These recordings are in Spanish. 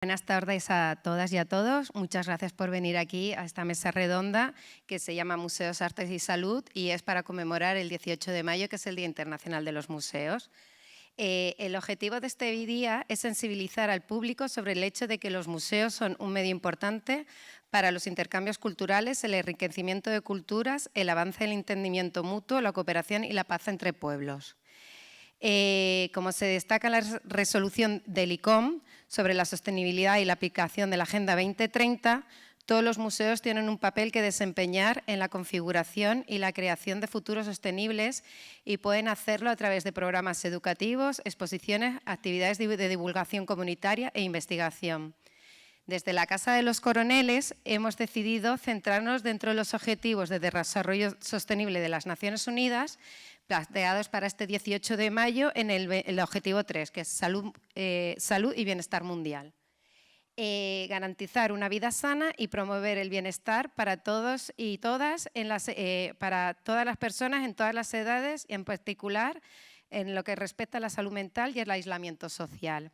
Buenas tardes a todas y a todos. Muchas gracias por venir aquí a esta mesa redonda que se llama Museos, Artes y Salud y es para conmemorar el 18 de mayo, que es el Día Internacional de los Museos. El objetivo de este día es sensibilizar al público sobre el hecho de que los museos son un medio importante para los intercambios culturales, el enriquecimiento de culturas, el avance del entendimiento mutuo, la cooperación y la paz entre pueblos. Como se destaca en la resolución del ICOM sobre la sostenibilidad y la aplicación de la Agenda 2030, todos los museos tienen un papel que desempeñar en la configuración y la creación de futuros sostenibles y pueden hacerlo a través de programas educativos, exposiciones, actividades de divulgación comunitaria e investigación. Desde la Casa de los Coroneles hemos decidido centrarnos dentro de los objetivos de desarrollo sostenible de las Naciones Unidas planteados para este 18 de mayo en el objetivo 3, que es salud y bienestar mundial. Garantizar una vida sana y promover el bienestar para todos y todas, para todas las personas en todas las edades y en particular en lo que respecta a la salud mental y el aislamiento social.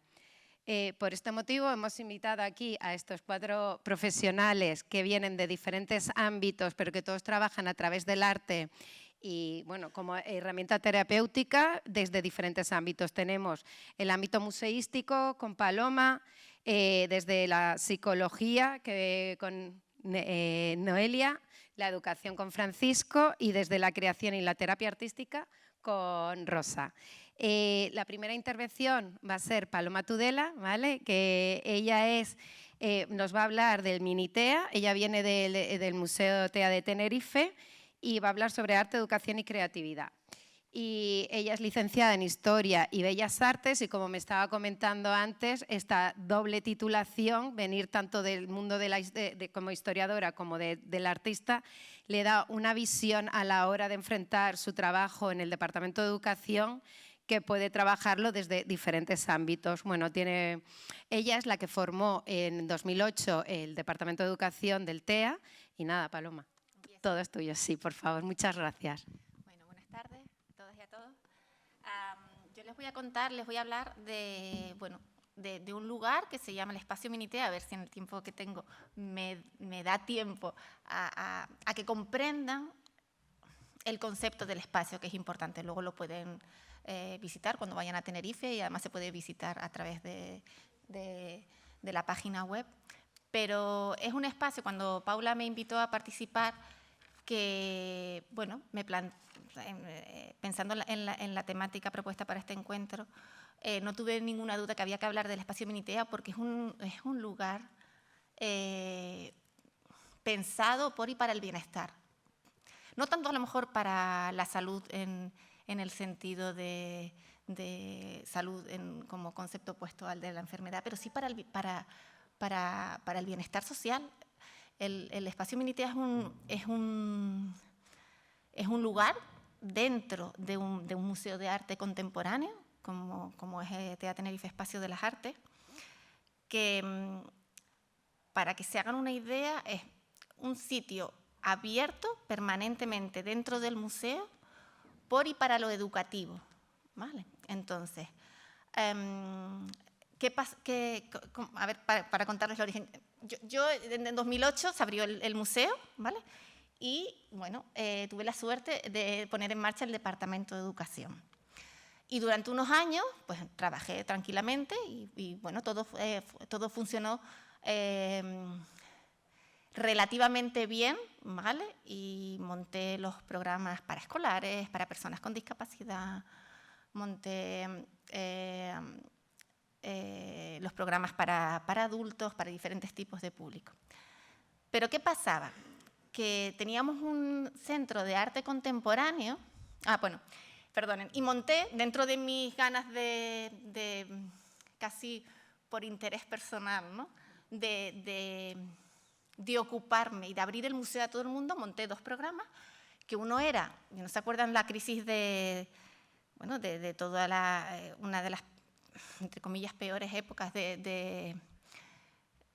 Por este motivo hemos invitado aquí a estos 4 profesionales que vienen de diferentes ámbitos, pero que todos trabajan a través del arte y bueno, como herramienta terapéutica desde diferentes ámbitos. Tenemos el ámbito museístico con Paloma, desde la psicología con Noelia, la educación con Francisco y desde la creación y la terapia artística con Rosa. La primera intervención va a ser Paloma Tudela, ¿vale? Que ella nos va a hablar del Minitea, ella viene del Museo TEA de Tenerife y va a hablar sobre arte, educación y creatividad. Y ella es licenciada en Historia y Bellas Artes y, como me estaba comentando antes, esta doble titulación, venir tanto del mundo como historiadora como del artista, le da una visión a la hora de enfrentar su trabajo en el Departamento de Educación que puede trabajarlo desde diferentes ámbitos. Bueno, ella es la que formó en 2008 el Departamento de Educación del TEA y nada, Paloma, todo es tuyo, sí, por favor, muchas gracias. Bueno, buenas tardes a todas y a todos. Yo les voy a hablar de un lugar que se llama el Espacio Minitea, a ver si en el tiempo que tengo me da tiempo a que comprendan el concepto del espacio, que es importante. Luego lo pueden visitar cuando vayan a Tenerife y además se puede visitar a través de la página web. Pero es un espacio, cuando Paula me invitó a participar, que, bueno, pensando en la temática propuesta para este encuentro, no tuve ninguna duda que había que hablar del Espacio Minitea porque es un lugar pensado por y para el bienestar. No tanto a lo mejor para la salud en el sentido de salud como concepto opuesto al de la enfermedad, pero sí para el bienestar social. El Espacio Minitea es un lugar dentro de un museo de arte contemporáneo, como es TEA Tenerife Espacio de las Artes, que, para que se hagan una idea, es un sitio abierto permanentemente dentro del museo por y para lo educativo, ¿vale? Entonces, a ver, para contarles el origen. Yo en 2008 se abrió el museo, ¿vale? Y, bueno, tuve la suerte de poner en marcha el Departamento de Educación. Y durante unos años, pues, trabajé tranquilamente y bueno, todo funcionó relativamente bien, ¿vale? Y monté los programas para escolares, para personas con discapacidad, monté los programas para adultos, para diferentes tipos de público. Pero ¿qué pasaba? Que teníamos un centro de arte contemporáneo, y monté, dentro de mis ganas de casi por interés personal, ¿no? de ocuparme y de abrir el museo a todo el mundo, monté 2 programas, que uno era, ¿no se acuerdan la crisis de toda una de las, entre comillas, peores épocas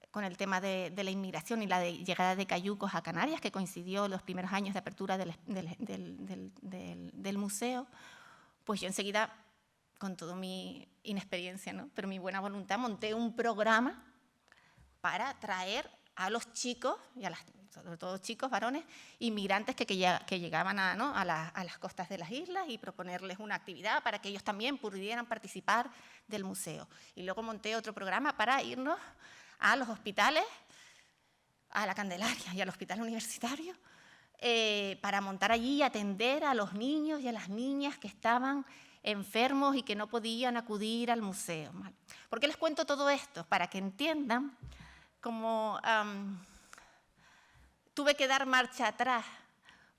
con el tema de la inmigración y la llegada de cayucos a Canarias, que coincidió los primeros años de apertura del museo? Pues yo enseguida, con toda mi inexperiencia, ¿no?, pero mi buena voluntad, monté un programa para traer a los chicos, sobre todo chicos, varones, inmigrantes que llegaban a las costas de las islas y proponerles una actividad para que ellos también pudieran participar del museo. Y luego monté otro programa para irnos a los hospitales, a la Candelaria y al hospital universitario, para montar allí y atender a los niños y a las niñas que estaban enfermos y que no podían acudir al museo. ¿Por qué les cuento todo esto? Para que entiendan cómo tuve que dar marcha atrás,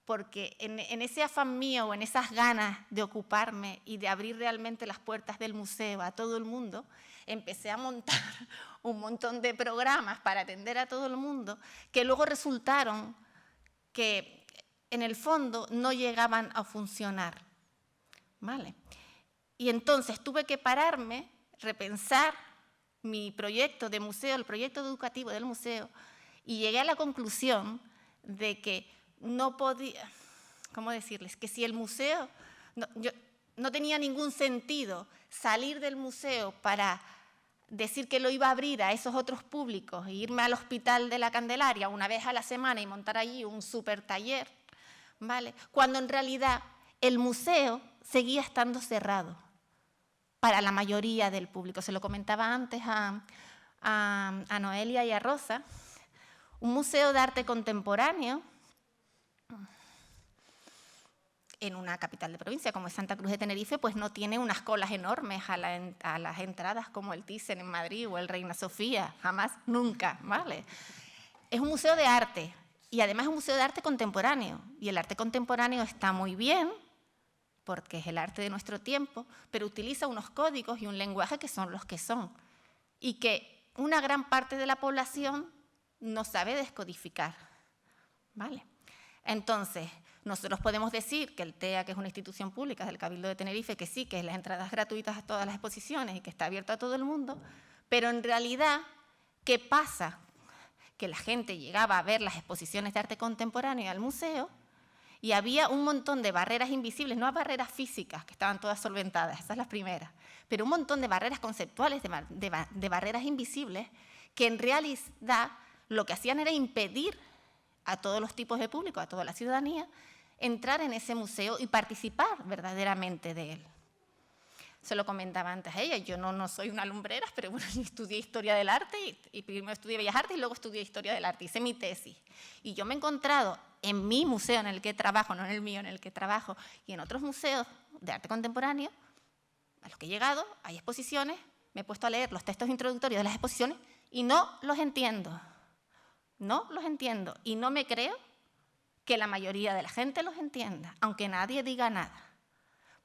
porque en ese afán mío o en esas ganas de ocuparme y de abrir realmente las puertas del museo a todo el mundo, empecé a montar un montón de programas para atender a todo el mundo que luego resultaron que en el fondo no llegaban a funcionar. ¿Vale? Y entonces tuve que pararme, repensar mi proyecto de museo, el proyecto educativo del museo, y llegué a la conclusión de que no podía, ¿cómo decirles? Que si el museo, no tenía ningún sentido salir del museo para decir que lo iba a abrir a esos otros públicos e irme al Hospital de la Candelaria una vez a la semana y montar allí un super taller, ¿vale? Cuando en realidad el museo seguía estando cerrado para la mayoría del público. Se lo comentaba antes a Noelia y a Rosa. Un museo de arte contemporáneo en una capital de provincia como es Santa Cruz de Tenerife, pues no tiene unas colas enormes a las entradas como el Thyssen en Madrid o el Reina Sofía, jamás, nunca, ¿vale? Es un museo de arte y además es un museo de arte contemporáneo. Y el arte contemporáneo está muy bien, porque es el arte de nuestro tiempo, pero utiliza unos códigos y un lenguaje que son los que son, y que una gran parte de la población no sabe descodificar, ¿vale? Entonces, nosotros podemos decir que el TEA, que es una institución pública del Cabildo de Tenerife, que sí, que es las entradas gratuitas a todas las exposiciones y que está abierto a todo el mundo, pero en realidad, ¿qué pasa? Que la gente llegaba a ver las exposiciones de arte contemporáneo al museo y había un montón de barreras invisibles, no barreras físicas, que estaban todas solventadas, esa es la primera, pero un montón de barreras conceptuales, de barreras invisibles, que en realidad lo que hacían era impedir a todos los tipos de público, a toda la ciudadanía, entrar en ese museo y participar verdaderamente de él. Se lo comentaba antes a ella, yo no soy una lumbrera, pero bueno, yo estudié Historia del Arte y primero estudié Bellas Artes y luego estudié Historia del Arte, hice mi tesis. Y yo me he encontrado en mi museo en el que trabajo, no en el mío en el que trabajo, y en otros museos de arte contemporáneo, a los que he llegado, hay exposiciones, me he puesto a leer los textos introductorios de las exposiciones y no los entiendo. No los entiendo y no me creo que la mayoría de la gente los entienda, aunque nadie diga nada,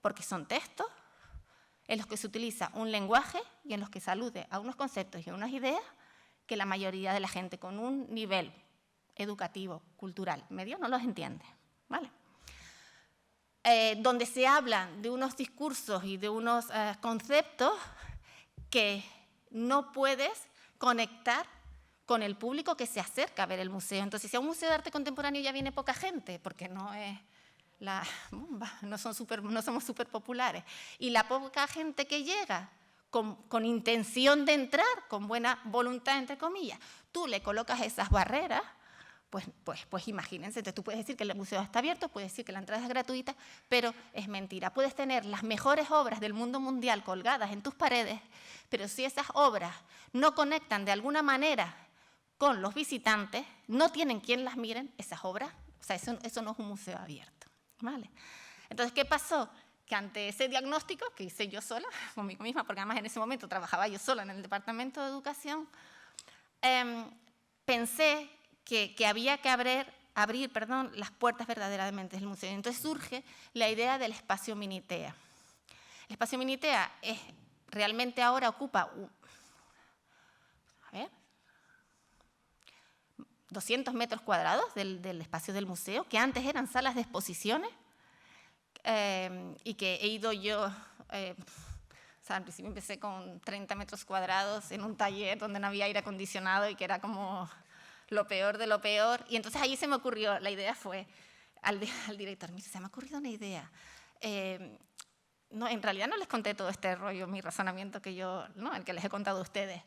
porque son textos en los que se utiliza un lenguaje y en los que se alude a unos conceptos y a unas ideas que la mayoría de la gente con un nivel educativo, cultural, medio, no los entiende, ¿vale? Donde se hablan de unos discursos y de unos conceptos que no puedes conectar con el público que se acerca a ver el museo. Entonces, si a un museo de arte contemporáneo ya viene poca gente, porque no es la bomba, no somos súper populares, y la poca gente que llega con intención de entrar, con buena voluntad, entre comillas, tú le colocas esas barreras, pues imagínense, entonces tú puedes decir que el museo está abierto, puedes decir que la entrada es gratuita, pero es mentira. Puedes tener las mejores obras del mundo mundial colgadas en tus paredes, pero si esas obras no conectan de alguna manera con los visitantes, no tienen quien las miren, esas obras, o sea, eso no es un museo abierto, ¿vale? Entonces, ¿qué pasó? Que ante ese diagnóstico que hice yo sola, conmigo misma, porque además en ese momento trabajaba yo sola en el Departamento de Educación, pensé que había que abrir las puertas verdaderamente del museo. Entonces surge la idea del espacio Minitea. El espacio Minitea realmente ahora ocupa 200 metros cuadrados del espacio del museo, que antes eran salas de exposiciones, y que he ido yo, o sea, al principio empecé con 30 metros cuadrados en un taller donde no había aire acondicionado y que era como lo peor de lo peor. Y entonces ahí se me ocurrió, la idea fue, al director, mira, se me ha ocurrido una idea. No, en realidad no les conté todo este rollo, mi razonamiento el que les he contado a ustedes,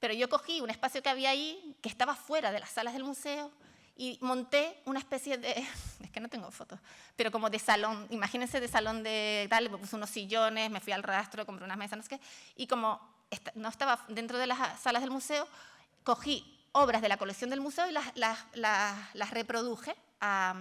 pero yo cogí un espacio que había ahí, que estaba fuera de las salas del museo, y monté una especie de, es que no tengo fotos, pero como de salón, imagínense de salón de tal, me puse unos sillones, me fui al rastro, compré unas mesas, no sé qué, y como no estaba dentro de las salas del museo, cogí obras de la colección del museo y las reproduje a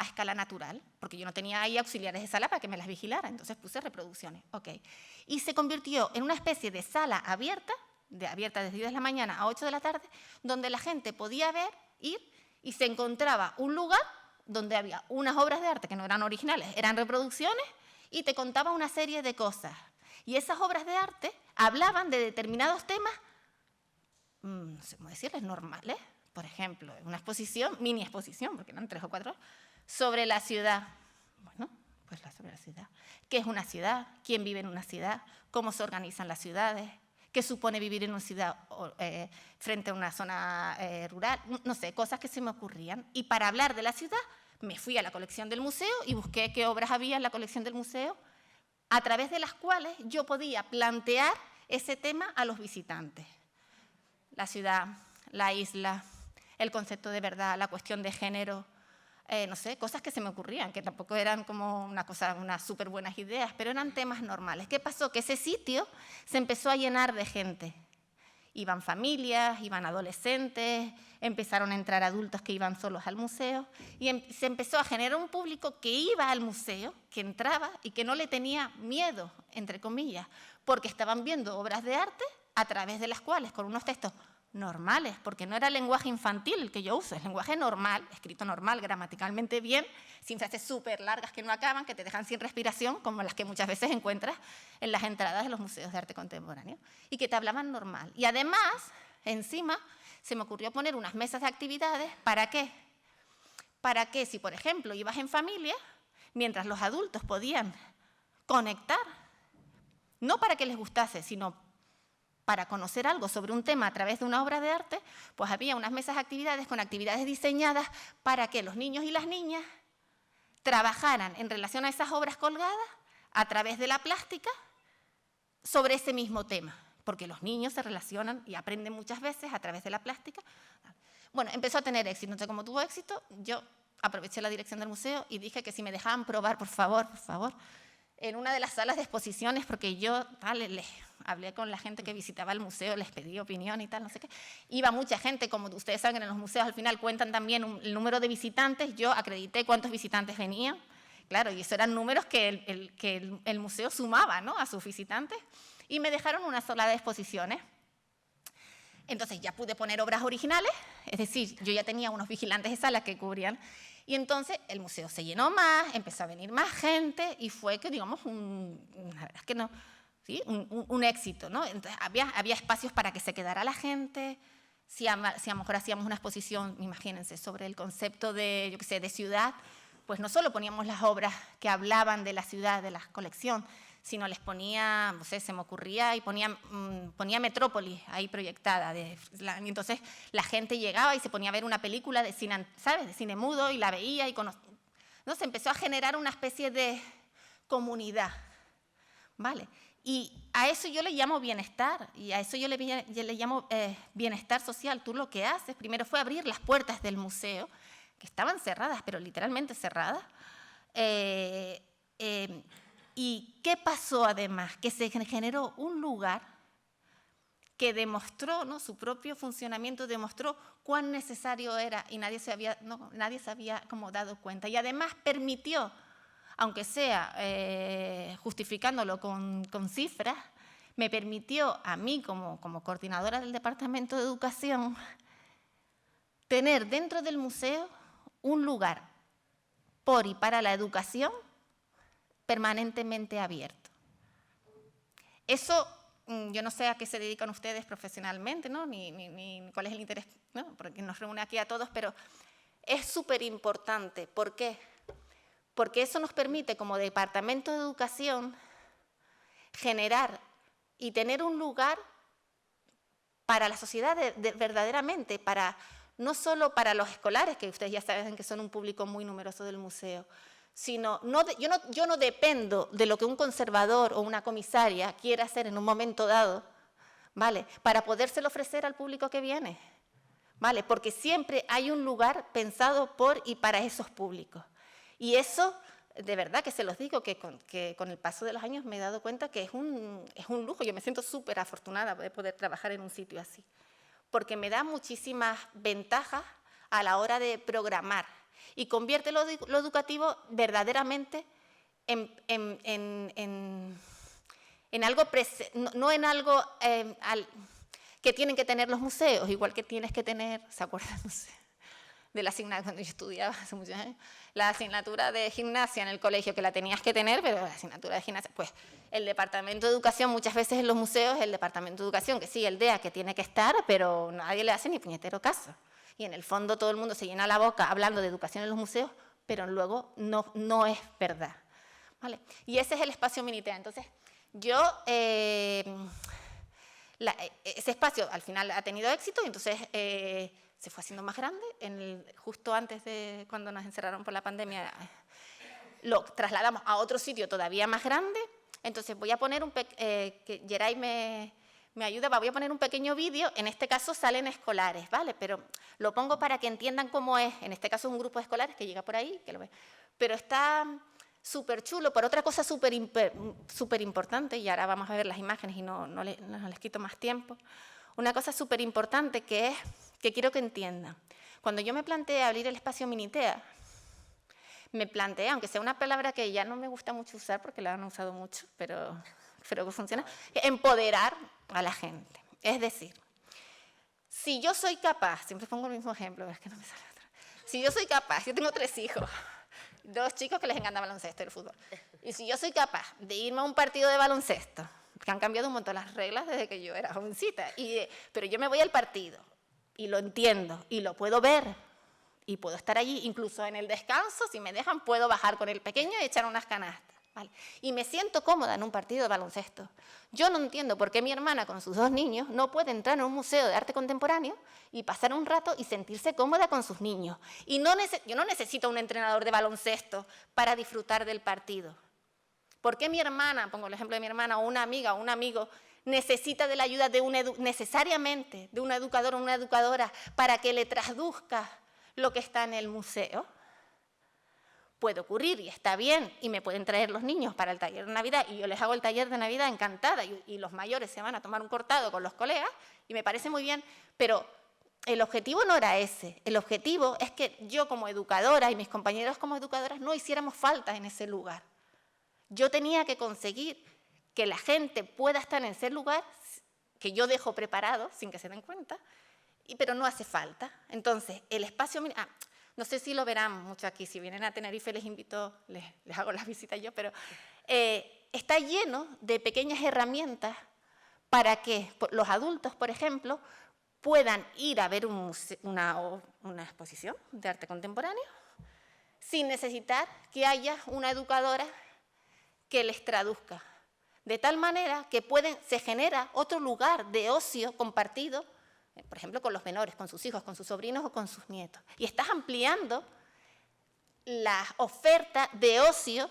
escala natural, porque yo no tenía ahí auxiliares de sala para que me las vigilara, entonces puse reproducciones. Okay. Y se convirtió en una especie de sala abierta desde 10 de la mañana a 8 de la tarde, donde la gente podía ir y se encontraba un lugar donde había unas obras de arte que no eran originales, eran reproducciones, y te contaba una serie de cosas. Y esas obras de arte hablaban de determinados temas, no sé cómo decirles, normales. Por ejemplo, una exposición, mini exposición, porque eran 3 o 4, sobre la ciudad. Bueno, pues sobre la ciudad. ¿Qué es una ciudad? ¿Quién vive en una ciudad? ¿Cómo se organizan las ciudades? ¿Qué supone vivir en una ciudad frente a una zona rural? No sé, cosas que se me ocurrían. Y para hablar de la ciudad, me fui a la colección del museo y busqué qué obras había en la colección del museo, a través de las cuales yo podía plantear ese tema a los visitantes. La ciudad, la isla, el concepto de verdad, la cuestión de género, no sé, cosas que se me ocurrían, que tampoco eran como unas súper buenas ideas, pero eran temas normales. ¿Qué pasó? Que ese sitio se empezó a llenar de gente. Iban familias, iban adolescentes, empezaron a entrar adultos que iban solos al museo, y se empezó a generar un público que iba al museo, que entraba y que no le tenía miedo, entre comillas, porque estaban viendo obras de arte a través de las cuales, con unos textos normales, porque no era lenguaje infantil el que yo uso, es lenguaje normal, escrito normal, gramaticalmente bien, sin frases súper largas que no acaban, que te dejan sin respiración, como las que muchas veces encuentras en las entradas de los museos de arte contemporáneo, y que te hablaban normal. Y además, encima, se me ocurrió poner unas mesas de actividades. ¿Para qué? Para que, si por ejemplo ibas en familia, mientras los adultos podían conectar, no para que les gustase, sino para conocer algo sobre un tema a través de una obra de arte, pues había unas mesas de actividades con actividades diseñadas para que los niños y las niñas trabajaran en relación a esas obras colgadas a través de la plástica sobre ese mismo tema, porque los niños se relacionan y aprenden muchas veces a través de la plástica. Bueno, empezó a tener éxito. Entonces, como tuvo éxito, yo aproveché la dirección del museo y dije que si me dejaban probar, por favor, en una de las salas de exposiciones, porque yo les hablé con la gente que visitaba el museo, les pedí opinión y tal, no sé qué. Iba mucha gente, como ustedes saben, en los museos al final cuentan también el número de visitantes. Yo acredité cuántos visitantes venían. Claro, y eso eran números que el museo sumaba, ¿no?, a sus visitantes. Y me dejaron una sala de exposiciones. Entonces ya pude poner obras originales, es decir, yo ya tenía unos vigilantes de sala que cubrían. Y entonces el museo se llenó más, empezó a venir más gente y fue que, digamos, la verdad es que no, ¿sí?, un éxito, ¿no? Entonces había espacios para que se quedara la gente. Si a lo mejor hacíamos una exposición, imagínense, sobre el concepto de, yo qué sé, de ciudad, pues no solo poníamos las obras que hablaban de la ciudad, de la colección, sino les ponía, no sé, se me ocurría, y ponía Metrópolis ahí proyectada. Y entonces la gente llegaba y se ponía a ver una película de cine, ¿sabes?, de cine mudo, y la veía, ¿no? Se empezó a generar una especie de comunidad, ¿vale? Y a eso yo le llamo bienestar, y a eso yo le llamo bienestar social. Tú lo que haces primero fue abrir las puertas del museo, que estaban cerradas, pero literalmente cerradas. ¿Y qué pasó además? Que se generó un lugar que demostró, ¿no?, su propio funcionamiento, demostró cuán necesario era, y nadie se había como dado cuenta. Y además permitió, aunque sea justificándolo con cifras, me permitió a mí como coordinadora del Departamento de Educación tener dentro del museo un lugar por y para la educación permanentemente abierto. Eso, yo no sé a qué se dedican ustedes profesionalmente, ¿no?, ni cuál es el interés, ¿no?, porque nos reúne aquí a todos, pero es súper importante. ¿Por qué? Porque eso nos permite, como Departamento de Educación, generar y tener un lugar para la sociedad verdaderamente, no solo para los escolares, que ustedes ya saben que son un público muy numeroso del museo, sino yo no dependo de lo que un conservador o una comisaria quiera hacer en un momento dado, ¿vale? Para podérselo ofrecer al público que viene, ¿vale? Porque siempre hay un lugar pensado por y para esos públicos. Y eso, de verdad que se los digo, que con el paso de los años me he dado cuenta que es un lujo. Yo me siento súper afortunada de poder trabajar en un sitio así, porque me da muchísimas ventajas a la hora de programar y convierte lo educativo verdaderamente en algo, no en algo que tienen que tener los museos, igual que tienes que tener, ¿se acuerdan? No sé, de la asignatura, cuando yo estudiaba hace muchos años, la asignatura de gimnasia en el colegio, que la tenías que tener, pero la asignatura de gimnasia, pues el departamento de educación, muchas veces en los museos, el departamento de educación, que sí, el DEA, que tiene que estar, pero nadie le hace ni puñetero caso. Y en el fondo todo el mundo se llena la boca hablando de educación en los museos, pero luego no es verdad, ¿vale? Y ese es el espacio Minitea. Entonces, yo, ese espacio al final ha tenido éxito y entonces se fue haciendo más grande. Justo antes de cuando nos encerraron por la pandemia, lo trasladamos a otro sitio todavía más grande. Entonces voy a poner que Geray me ayuda, voy a poner un pequeño vídeo. En este caso salen escolares, ¿vale? Pero lo pongo para que entiendan cómo es. En este caso es un grupo de escolares que llega por ahí, que lo ve. Pero está súper chulo, por otra cosa súper importante, y ahora vamos a ver las imágenes y no les quito más tiempo. Una cosa súper importante que quiero que entiendan. Cuando yo me planteé abrir el espacio Minitea, me planteé, aunque sea una palabra que ya no me gusta mucho usar porque la han usado mucho, pero que funciona, empoderar a la gente. Es decir, si yo soy capaz, siempre pongo el mismo ejemplo, es que no me sale otro. Si yo soy capaz, yo tengo 3 hijos, 2 chicos que les encanta el baloncesto y el fútbol. Y si yo soy capaz de irme a un partido de baloncesto, que han cambiado un montón las reglas desde que yo era jovencita, pero yo me voy al partido y lo entiendo y lo puedo ver y puedo estar allí, incluso en el descanso, si me dejan, puedo bajar con el pequeño y echar unas canastas, ¿vale? Y me siento cómoda en un partido de baloncesto. Yo no entiendo por qué mi hermana con sus 2 niños no puede entrar en un museo de arte contemporáneo y pasar un rato y sentirse cómoda con sus niños. Y yo no necesito un entrenador de baloncesto para disfrutar del partido. ¿Por qué mi hermana, pongo el ejemplo de mi hermana, o una amiga o un amigo, necesita de la ayuda necesariamente de un educador o una educadora para que le traduzca lo que está en el museo? Puede ocurrir y está bien, y me pueden traer los niños para el taller de Navidad y yo les hago el taller de Navidad encantada y los mayores se van a tomar un cortado con los colegas y me parece muy bien, pero el objetivo no era ese. El objetivo es que yo como educadora y mis compañeros como educadoras no hiciéramos falta en ese lugar. Yo tenía que conseguir que la gente pueda estar en ese lugar que yo dejo preparado sin que se den cuenta, pero no hace falta. Entonces, el espacio... no sé si lo verán mucho aquí, si vienen a Tenerife les invito, les hago las visitas yo, pero está lleno de pequeñas herramientas para que los adultos, por ejemplo, puedan ir a ver una exposición de arte contemporáneo sin necesitar que haya una educadora que les traduzca. De tal manera que se genera otro lugar de ocio compartido, por ejemplo, con los menores, con sus hijos, con sus sobrinos o con sus nietos. Y estás ampliando la oferta de ocio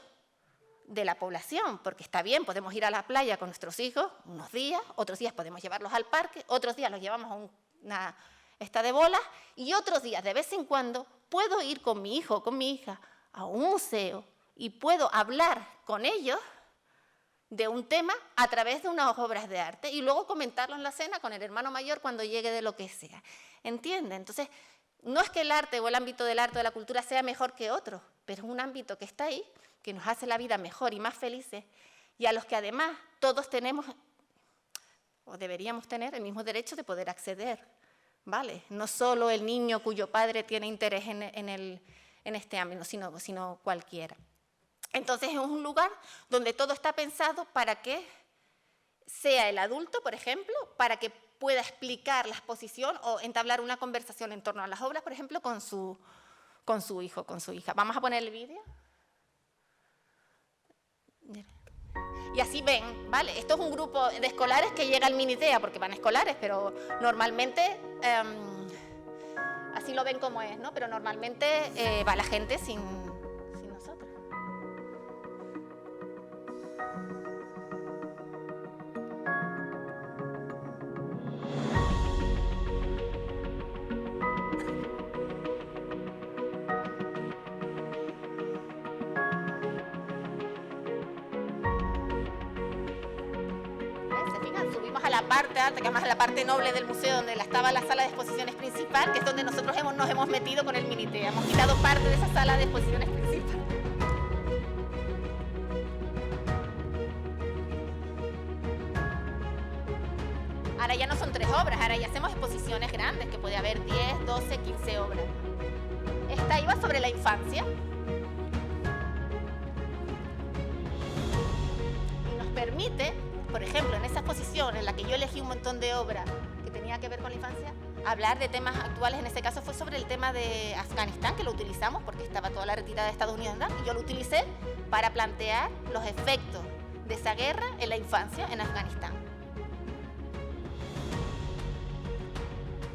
de la población, porque está bien, podemos ir a la playa con nuestros hijos unos días, otros días podemos llevarlos al parque, otros días los llevamos a una de bolas, y otros días, de vez en cuando, puedo ir con mi hijo o con mi hija a un museo y puedo hablar con ellos de un tema a través de unas obras de arte y luego comentarlo en la cena con el hermano mayor cuando llegue de lo que sea. ¿Entienden? Entonces, no es que el arte o el ámbito del arte o de la cultura sea mejor que otro, pero es un ámbito que está ahí, que nos hace la vida mejor y más felices, y a los que además todos tenemos, o deberíamos tener, el mismo derecho de poder acceder, ¿vale? No solo el niño cuyo padre tiene interés en este ámbito, sino cualquiera. Entonces es un lugar donde todo está pensado para que sea el adulto, por ejemplo, para que pueda explicar la exposición o entablar una conversación en torno a las obras, por ejemplo, con su hijo, con su hija. Vamos a poner el vídeo. Y así ven, ¿vale? Esto es un grupo de escolares que llega al Minitea, porque van escolares, pero normalmente, así lo ven como es, ¿no? Pero normalmente va la gente sin nosotros. la parte alta, que además es la parte noble del museo, donde estaba la sala de exposiciones principal, que es donde nosotros nos hemos metido con el Minitea. Hemos quitado parte de esa sala de exposiciones principal. Ahora ya no son 3 obras, ahora ya hacemos exposiciones grandes, que puede haber 10, 12, 15 obras. Esta iba sobre la infancia. Y nos permite, por ejemplo, en esa exposición en la que yo elegí un montón de obras que tenía que ver con la infancia, hablar de temas actuales. En este caso fue sobre el tema de Afganistán, que lo utilizamos porque estaba toda la retirada de Estados Unidos, ¿no? Y yo lo utilicé para plantear los efectos de esa guerra en la infancia en Afganistán.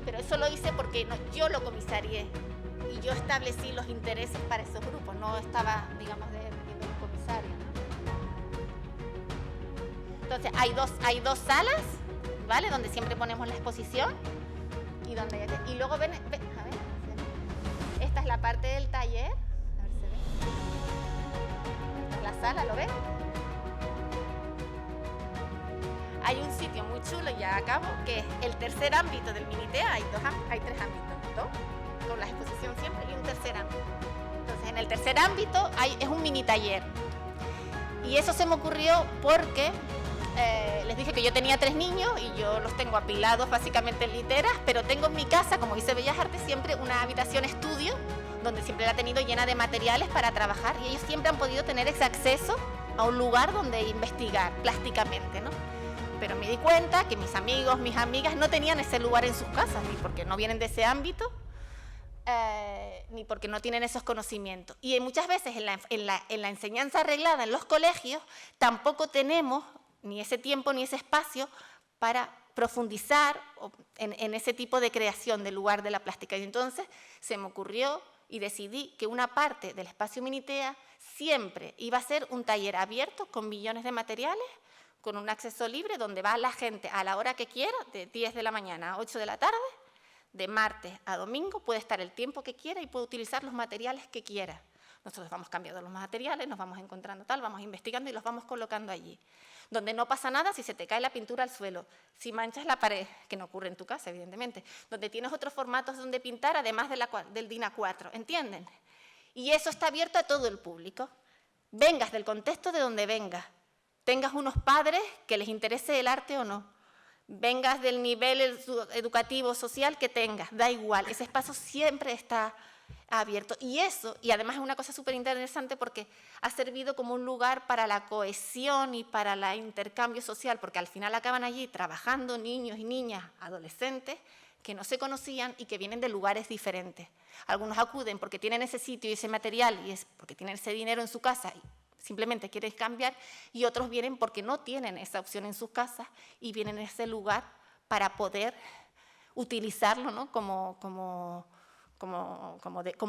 Pero eso lo hice porque yo lo comisarié y yo establecí los intereses para esos grupos, no estaba, digamos, de un comisario, ¿no? Entonces, hay dos salas, ¿vale? Donde siempre ponemos la exposición y luego ven, a ver, esta es la parte del taller, a ver si se ve. Esta es la sala, ¿lo ven? Hay un sitio muy chulo, ya acabo, que es el tercer ámbito del Minitea. Hay 3 ámbitos, ¿no? Con la exposición siempre y un tercer ámbito. Entonces, en el tercer ámbito es un mini taller. Y eso se me ocurrió porque les dije que yo tenía 3 niños y yo los tengo apilados básicamente en literas, pero tengo en mi casa, como hice Bellas Artes, siempre una habitación estudio, donde siempre la he tenido llena de materiales para trabajar, y ellos siempre han podido tener ese acceso a un lugar donde investigar plásticamente, ¿no? Pero me di cuenta que mis amigos, mis amigas no tenían ese lugar en sus casas, ni porque no vienen de ese ámbito, ni porque no tienen esos conocimientos. Y muchas veces en la enseñanza arreglada en los colegios tampoco tenemos ni ese tiempo ni ese espacio para profundizar en ese tipo de creación del lugar de la plástica. Y entonces se me ocurrió y decidí que una parte del espacio Minitea siempre iba a ser un taller abierto con millones de materiales, con un acceso libre, donde va la gente a la hora que quiera, de 10 de la mañana a 8 de la tarde, de martes a domingo, puede estar el tiempo que quiera y puede utilizar los materiales que quiera. Nosotros vamos cambiando los materiales, nos vamos encontrando tal, vamos investigando y los vamos colocando allí. Donde no pasa nada si se te cae la pintura al suelo, si manchas la pared, que no ocurre en tu casa, evidentemente, donde tienes otros formatos donde pintar, además del DIN A4, ¿entienden? Y eso está abierto a todo el público. Vengas del contexto de donde vengas, tengas unos padres que les interese el arte o no, vengas del nivel educativo, social que tengas, da igual, ese espacio siempre está abierto. Y además es una cosa súper interesante porque ha servido como un lugar para la cohesión y para el intercambio social, porque al final acaban allí trabajando niños y niñas, adolescentes, que no se conocían y que vienen de lugares diferentes. Algunos acuden porque tienen ese sitio y ese material y es porque tienen ese dinero en su casa y simplemente quieren cambiar, y otros vienen porque no tienen esa opción en sus casas y vienen a ese lugar para poder utilizarlo, ¿no? como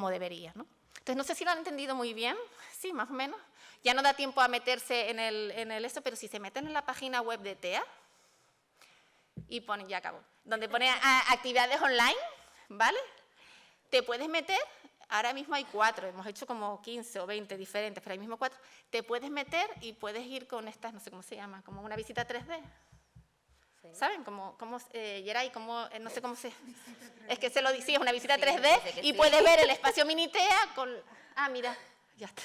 debería, ¿no? Entonces, no sé si lo han entendido muy bien, sí, más o menos. Ya no da tiempo a meterse en eso, pero si se meten en la página web de TEA y ponen, ya acabo, donde pone actividades online, ¿vale? Te puedes meter. Ahora mismo hay 4, hemos hecho como 15 o 20 diferentes, pero hay mismo 4. Te puedes meter y puedes ir con estas, no sé cómo se llama, como una visita 3D. Sí. ¿Saben? Yeray, no sé cómo se... Es que se lo decía, es una visita 3D y puedes ver el espacio Minitea con... Ah, mira, ya está.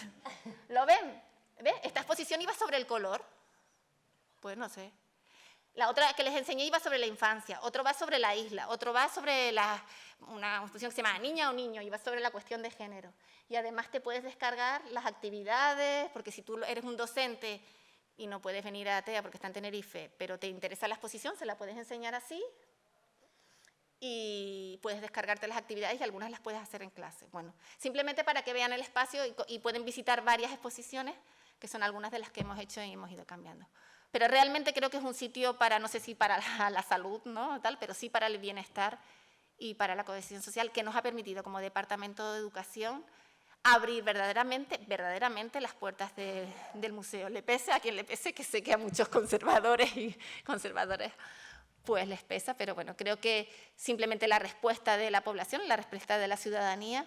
¿Lo ven? ¿Ves? Esta exposición iba sobre el color. Pues no sé. La otra que les enseñé iba sobre la infancia, otro va sobre la isla, otro va sobre una exposición que se llama Niña o Niño, y va sobre la cuestión de género. Y además te puedes descargar las actividades, porque si tú eres un docente y no puedes venir a TEA porque está en Tenerife, pero te interesa la exposición, se la puedes enseñar así y puedes descargarte las actividades y algunas las puedes hacer en clase. Bueno, simplemente para que vean el espacio y pueden visitar varias exposiciones, que son algunas de las que hemos hecho y hemos ido cambiando. Pero realmente creo que es un sitio para, no sé si para la salud, ¿no? Tal, pero sí para el bienestar y para la cohesión social, que nos ha permitido como Departamento de Educación abrir verdaderamente las puertas del museo. Le pese a quien le pese, que sé que a muchos conservadores pues les pesa, pero bueno, creo que simplemente la respuesta de la población, la respuesta de la ciudadanía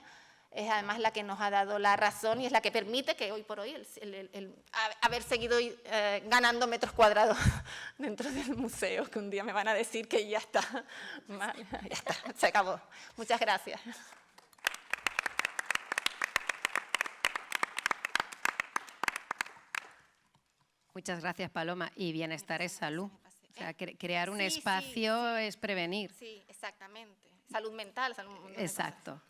es además la que nos ha dado la razón y es la que permite que hoy por hoy haber seguido ganando metros cuadrados dentro del museo, que un día me van a decir que ya está, ya está, se acabó. Muchas gracias. Muchas gracias, Paloma. Y bienestar es salud. O sea, crear un espacio es prevenir. Sí, exactamente. Salud mental, salud mental. Exacto.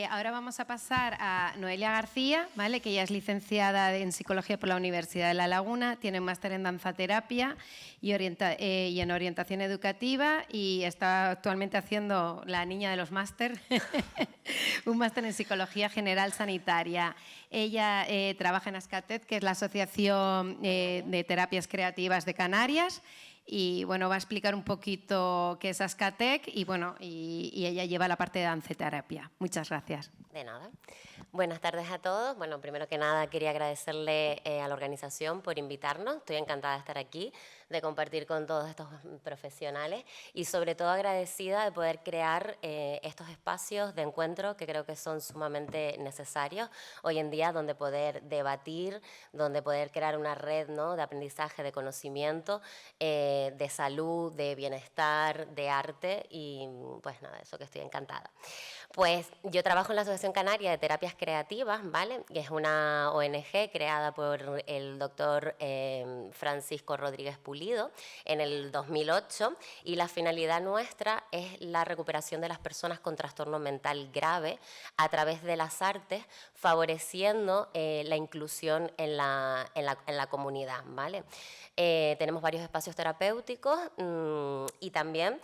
Ahora vamos a pasar a Noelia García, ¿vale? Que ella es licenciada en Psicología por la Universidad de La Laguna, tiene un máster en danzaterapia y en orientación educativa y está actualmente haciendo la niña de los máster, un máster en Psicología General Sanitaria. Ella trabaja en Ascatec, que es la Asociación de Terapias Creativas de Canarias. Y bueno, va a explicar un poquito qué es Ascatec y bueno, y ella lleva la parte de danzaterapia. Muchas gracias. De nada. Buenas tardes a todos. Bueno, primero que nada quería agradecerle a la organización por invitarnos. Estoy encantada de estar aquí, de compartir con todos estos profesionales y sobre todo agradecida de poder crear estos espacios de encuentro que creo que son sumamente necesarios hoy en día, donde poder debatir, donde poder crear una red, ¿no?, de aprendizaje, de conocimiento, de salud, de bienestar, de arte y pues nada, eso que estoy encantada. Pues yo trabajo en la Asociación Canaria de Terapias Creativas, ¿vale? Que es una ONG creada por el doctor Francisco Rodríguez Pulido en el 2008 y la finalidad nuestra es la recuperación de las personas con trastorno mental grave a través de las artes, favoreciendo la inclusión en la comunidad, ¿vale? Tenemos varios espacios terapéuticos y también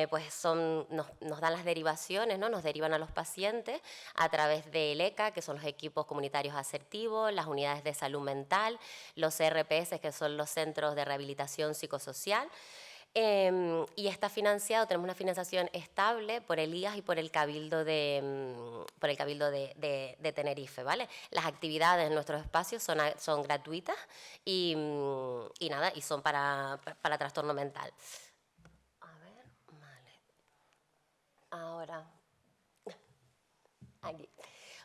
pues nos dan las derivaciones, ¿no? Nos derivan a los pacientes a través del ECA, que son los equipos comunitarios asertivos, las unidades de salud mental, los CRPS, que son los centros de rehabilitación psicosocial. Y está financiado, tenemos una financiación estable por el IAS y por el Cabildo de Tenerife, ¿vale? Las actividades en nuestros espacios son gratuitas y nada, y son para trastorno mental. A ver, vale. Ahora, aquí.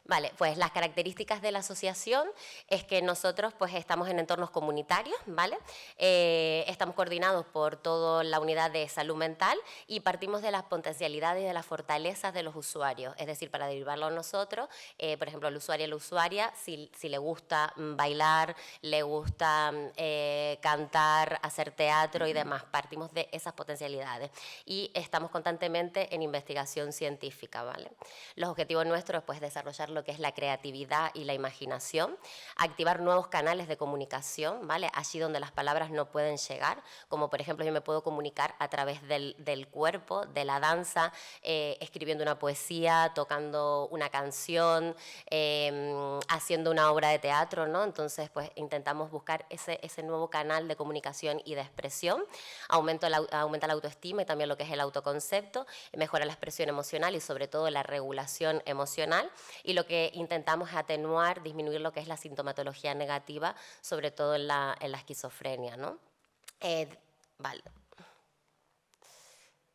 Vale, pues las características de la asociación es que nosotros pues estamos en entornos comunitarios, ¿vale? Estamos coordinados por toda la unidad de salud mental y partimos de las potencialidades y de las fortalezas de los usuarios, es decir, para derivarlo a nosotros, por ejemplo, el usuario y la usuaria, si le gusta bailar, le gusta cantar, hacer teatro y demás, partimos de esas potencialidades y estamos constantemente en investigación científica, ¿vale? Los objetivos nuestros es pues desarrollar lo que es la creatividad y la imaginación, activar nuevos canales de comunicación, ¿vale? Allí donde las palabras no pueden llegar, como por ejemplo yo me puedo comunicar a través del cuerpo, de la danza, escribiendo una poesía, tocando una canción, haciendo una obra de teatro, ¿no? Entonces pues intentamos buscar ese nuevo canal de comunicación y de expresión, aumenta la autoestima y también lo que es el autoconcepto, mejora la expresión emocional y sobre todo la regulación emocional y lo que intentamos es atenuar, disminuir lo que es la sintomatología negativa, sobre todo en la esquizofrenia, ¿no? Vale.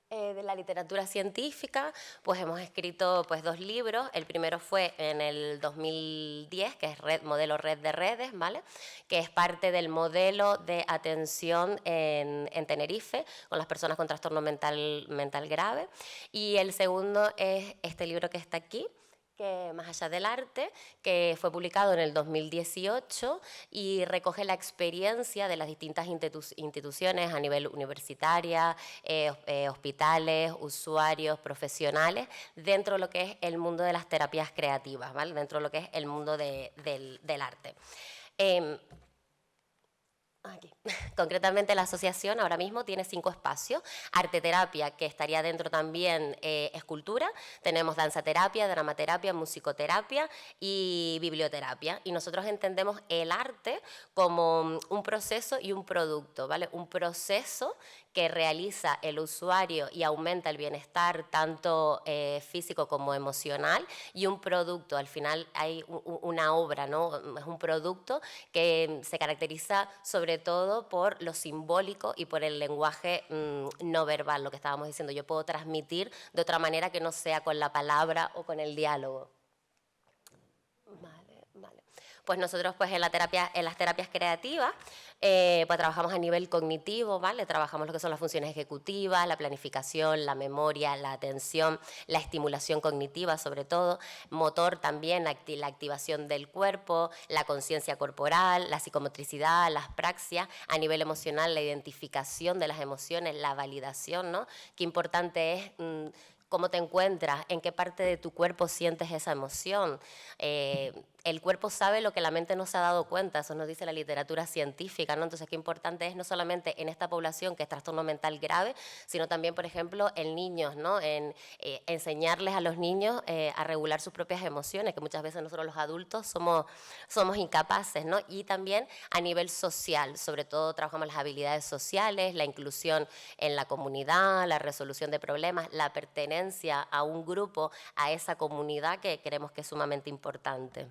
De la literatura científica, pues hemos escrito pues 2 libros. El primero fue en el 2010, que es modelo red de redes, ¿vale? Que es parte del modelo de atención en Tenerife con las personas con trastorno mental grave. Y el segundo es este libro que está aquí, que Más allá del arte, que fue publicado en el 2018 y recoge la experiencia de las distintas instituciones a nivel universitaria, hospitales, usuarios, profesionales, dentro de lo que es el mundo de las terapias creativas, ¿vale? Dentro de lo que es el mundo del arte. Aquí. Concretamente la asociación ahora mismo tiene 5 espacios, arteterapia, que estaría dentro también escultura, tenemos danzaterapia, dramaterapia, musicoterapia y biblioterapia, y nosotros entendemos el arte como un proceso y un producto, ¿vale? Un proceso que realiza el usuario y aumenta el bienestar tanto físico como emocional, y un producto, al final hay una obra, ¿no? Es un producto que se caracteriza sobre todo por lo simbólico y por el lenguaje no verbal, lo que estábamos diciendo. Yo puedo transmitir de otra manera que no sea con la palabra o con el diálogo. Vale, vale. Pues nosotros pues en las terapias creativas pues trabajamos a nivel cognitivo, ¿vale? Trabajamos lo que son las funciones ejecutivas, la planificación, la memoria, la atención, la estimulación cognitiva sobre todo, motor también, la activación del cuerpo, la conciencia corporal, la psicomotricidad, las praxias, a nivel emocional, la identificación de las emociones, la validación, ¿no? Qué importante es cómo te encuentras, en qué parte de tu cuerpo sientes esa emoción. El cuerpo sabe lo que la mente no se ha dado cuenta, eso nos dice la literatura científica, ¿no? Entonces, qué importante es no solamente en esta población que es trastorno mental grave, sino también, por ejemplo, en niños, ¿no? En enseñarles a los niños a regular sus propias emociones, que muchas veces nosotros los adultos somos incapaces, ¿no? Y también a nivel social, sobre todo trabajamos las habilidades sociales, la inclusión en la comunidad, la resolución de problemas, la pertenencia a un grupo, a esa comunidad que creemos que es sumamente importante.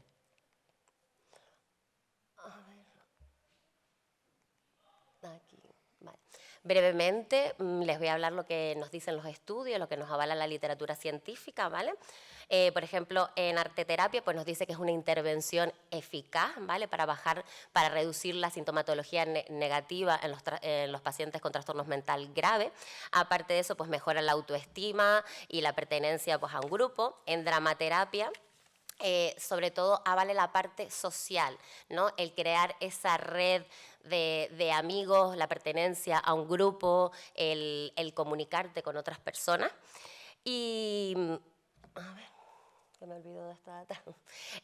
Aquí, vale. Brevemente les voy a hablar lo que nos dicen los estudios, lo que nos avala la literatura científica, ¿vale? Por ejemplo, en arteterapia pues nos dice que es una intervención eficaz, ¿vale? Para reducir la sintomatología negativa en los pacientes con trastornos mental graves. Aparte de eso, pues mejora la autoestima y la pertenencia pues, a un grupo. En dramaterapia, sobre todo avale la parte social, ¿no? El crear esa red de amigos, la pertenencia a un grupo, el comunicarte con otras personas. Y, a ver, que me olvido de esta data.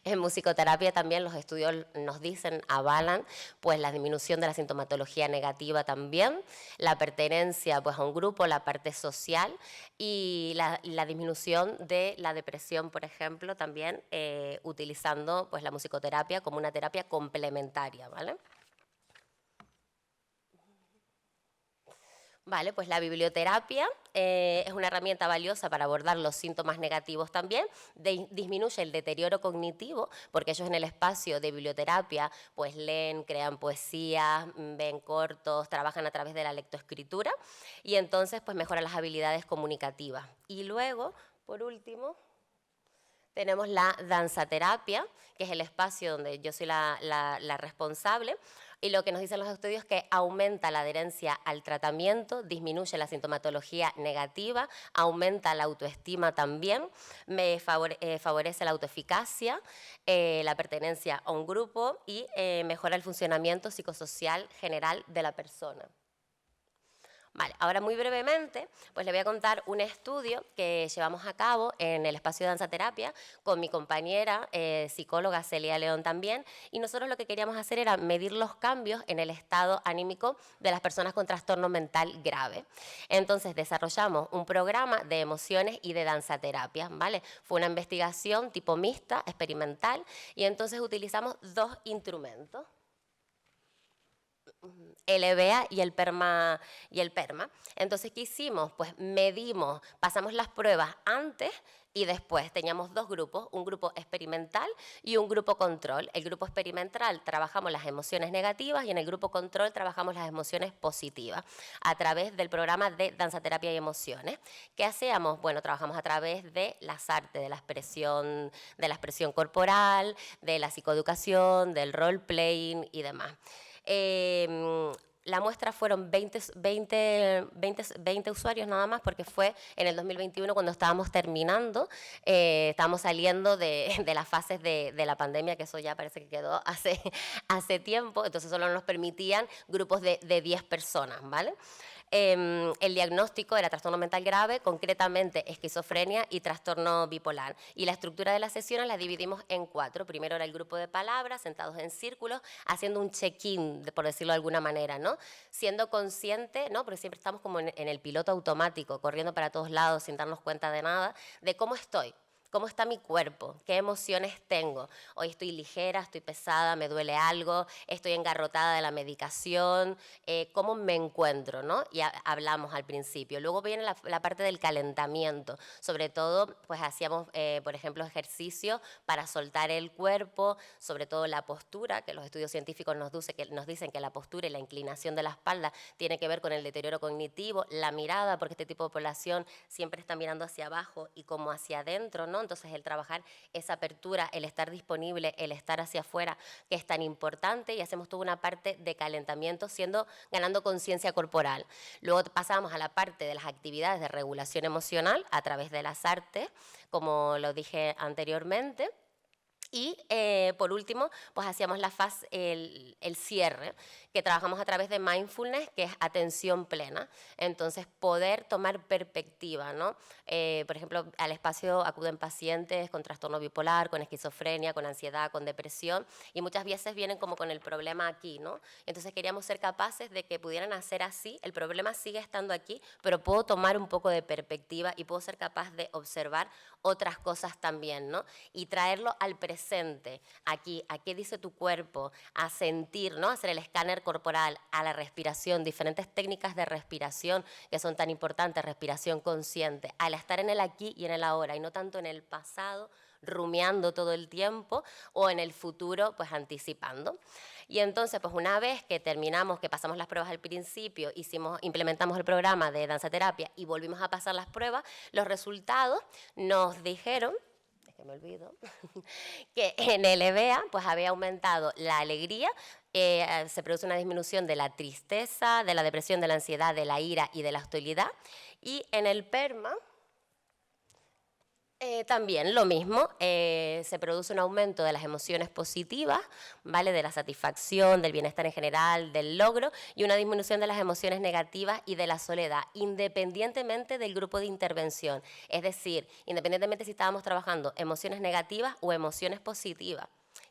En musicoterapia también los estudios nos dicen, avalan, pues la disminución de la sintomatología negativa también, la pertenencia pues, a un grupo, la parte social y la disminución de la depresión, por ejemplo, también utilizando pues, la musicoterapia como una terapia complementaria, ¿vale? Vale, pues la biblioterapia es una herramienta valiosa para abordar los síntomas negativos también, disminuye el deterioro cognitivo, porque ellos en el espacio de biblioterapia pues leen, crean poesías, ven cortos, trabajan a través de la lectoescritura y entonces pues mejora las habilidades comunicativas. Y luego, por último, tenemos la danzaterapia, que es el espacio donde yo soy la responsable, y lo que nos dicen los estudios es que aumenta la adherencia al tratamiento, disminuye la sintomatología negativa, aumenta la autoestima también, favorece la autoeficacia, la pertenencia a un grupo y mejora el funcionamiento psicosocial general de la persona. Vale, ahora muy brevemente, pues le voy a contar un estudio que llevamos a cabo en el espacio de danzaterapia con mi compañera psicóloga Celia León también, y nosotros lo que queríamos hacer era medir los cambios en el estado anímico de las personas con trastorno mental grave. Entonces desarrollamos un programa de emociones y de danzaterapia, ¿vale? Fue una investigación tipo mixta, experimental, y entonces utilizamos dos instrumentos. El EBA y el PERMA. Entonces, ¿qué hicimos? Pues medimos, pasamos las pruebas antes y después. Teníamos dos grupos, un grupo experimental y un grupo control. El grupo experimental trabajamos las emociones negativas y en el grupo control trabajamos las emociones positivas a través del programa de danzaterapia y emociones. ¿Qué hacíamos? Bueno, trabajamos a través de las artes, de la expresión corporal, de la psicoeducación, del role-playing y demás. La muestra fueron 20 usuarios nada más, porque fue en el 2021 cuando estábamos terminando, estábamos saliendo de las fases de la pandemia, que eso ya parece que quedó hace tiempo, entonces solo nos permitían grupos de 10 personas, ¿vale? El diagnóstico era trastorno mental grave, concretamente esquizofrenia y trastorno bipolar. Y la estructura de las sesiones la dividimos en 4. Primero era el grupo de palabras, sentados en círculos, haciendo un check-in, por decirlo de alguna manera, ¿no? Siendo consciente, ¿no? Porque siempre estamos como en el piloto automático, corriendo para todos lados sin darnos cuenta de nada, de cómo estoy. ¿Cómo está mi cuerpo? ¿Qué emociones tengo? Hoy estoy ligera, estoy pesada, me duele algo, estoy engarrotada de la medicación, ¿cómo me encuentro? ¿No? Y hablamos al principio. Luego viene la parte del calentamiento. Sobre todo, pues hacíamos, por ejemplo, ejercicio para soltar el cuerpo, sobre todo la postura, que los estudios científicos nos dicen que la postura y la inclinación de la espalda tiene que ver con el deterioro cognitivo, la mirada, porque este tipo de población siempre está mirando hacia abajo y como hacia adentro, ¿no? Entonces el trabajar esa apertura, el estar disponible, el estar hacia afuera, que es tan importante, y hacemos toda una parte de calentamiento ganando conciencia corporal. Luego pasamos a la parte de las actividades de regulación emocional a través de las artes, como lo dije anteriormente. Y por último, pues hacíamos la fase, el cierre, que trabajamos a través de mindfulness, que es atención plena. Entonces, poder tomar perspectiva, ¿no? Por ejemplo, al espacio acuden pacientes con trastorno bipolar, con esquizofrenia, con ansiedad, con depresión, y muchas veces vienen como con el problema aquí, ¿no? Entonces, queríamos ser capaces de que pudieran hacer así, el problema sigue estando aquí, pero puedo tomar un poco de perspectiva y puedo ser capaz de observar otras cosas también, ¿no? Y traerlo al presente, aquí, a qué dice tu cuerpo, a sentir, ¿no? Hacer el escáner corporal, a la respiración, diferentes técnicas de respiración que son tan importantes, respiración consciente, al estar en el aquí y en el ahora, y no tanto en el pasado, rumiando todo el tiempo, o en el futuro, pues anticipando. Y entonces, pues una vez que terminamos, que pasamos las pruebas al principio, implementamos el programa de danzaterapia y volvimos a pasar las pruebas, los resultados nos dijeron, es que me olvido, que en el EBEA pues había aumentado la alegría, se produce una disminución de la tristeza, de la depresión, de la ansiedad, de la ira y de la hostilidad, y en el PERMA también lo mismo, se produce un aumento de las emociones positivas, ¿vale? De la satisfacción, del bienestar en general, del logro, y una disminución de las emociones negativas y de la soledad, independientemente del grupo de intervención. Es decir, independientemente si estábamos trabajando emociones negativas o emociones positivas.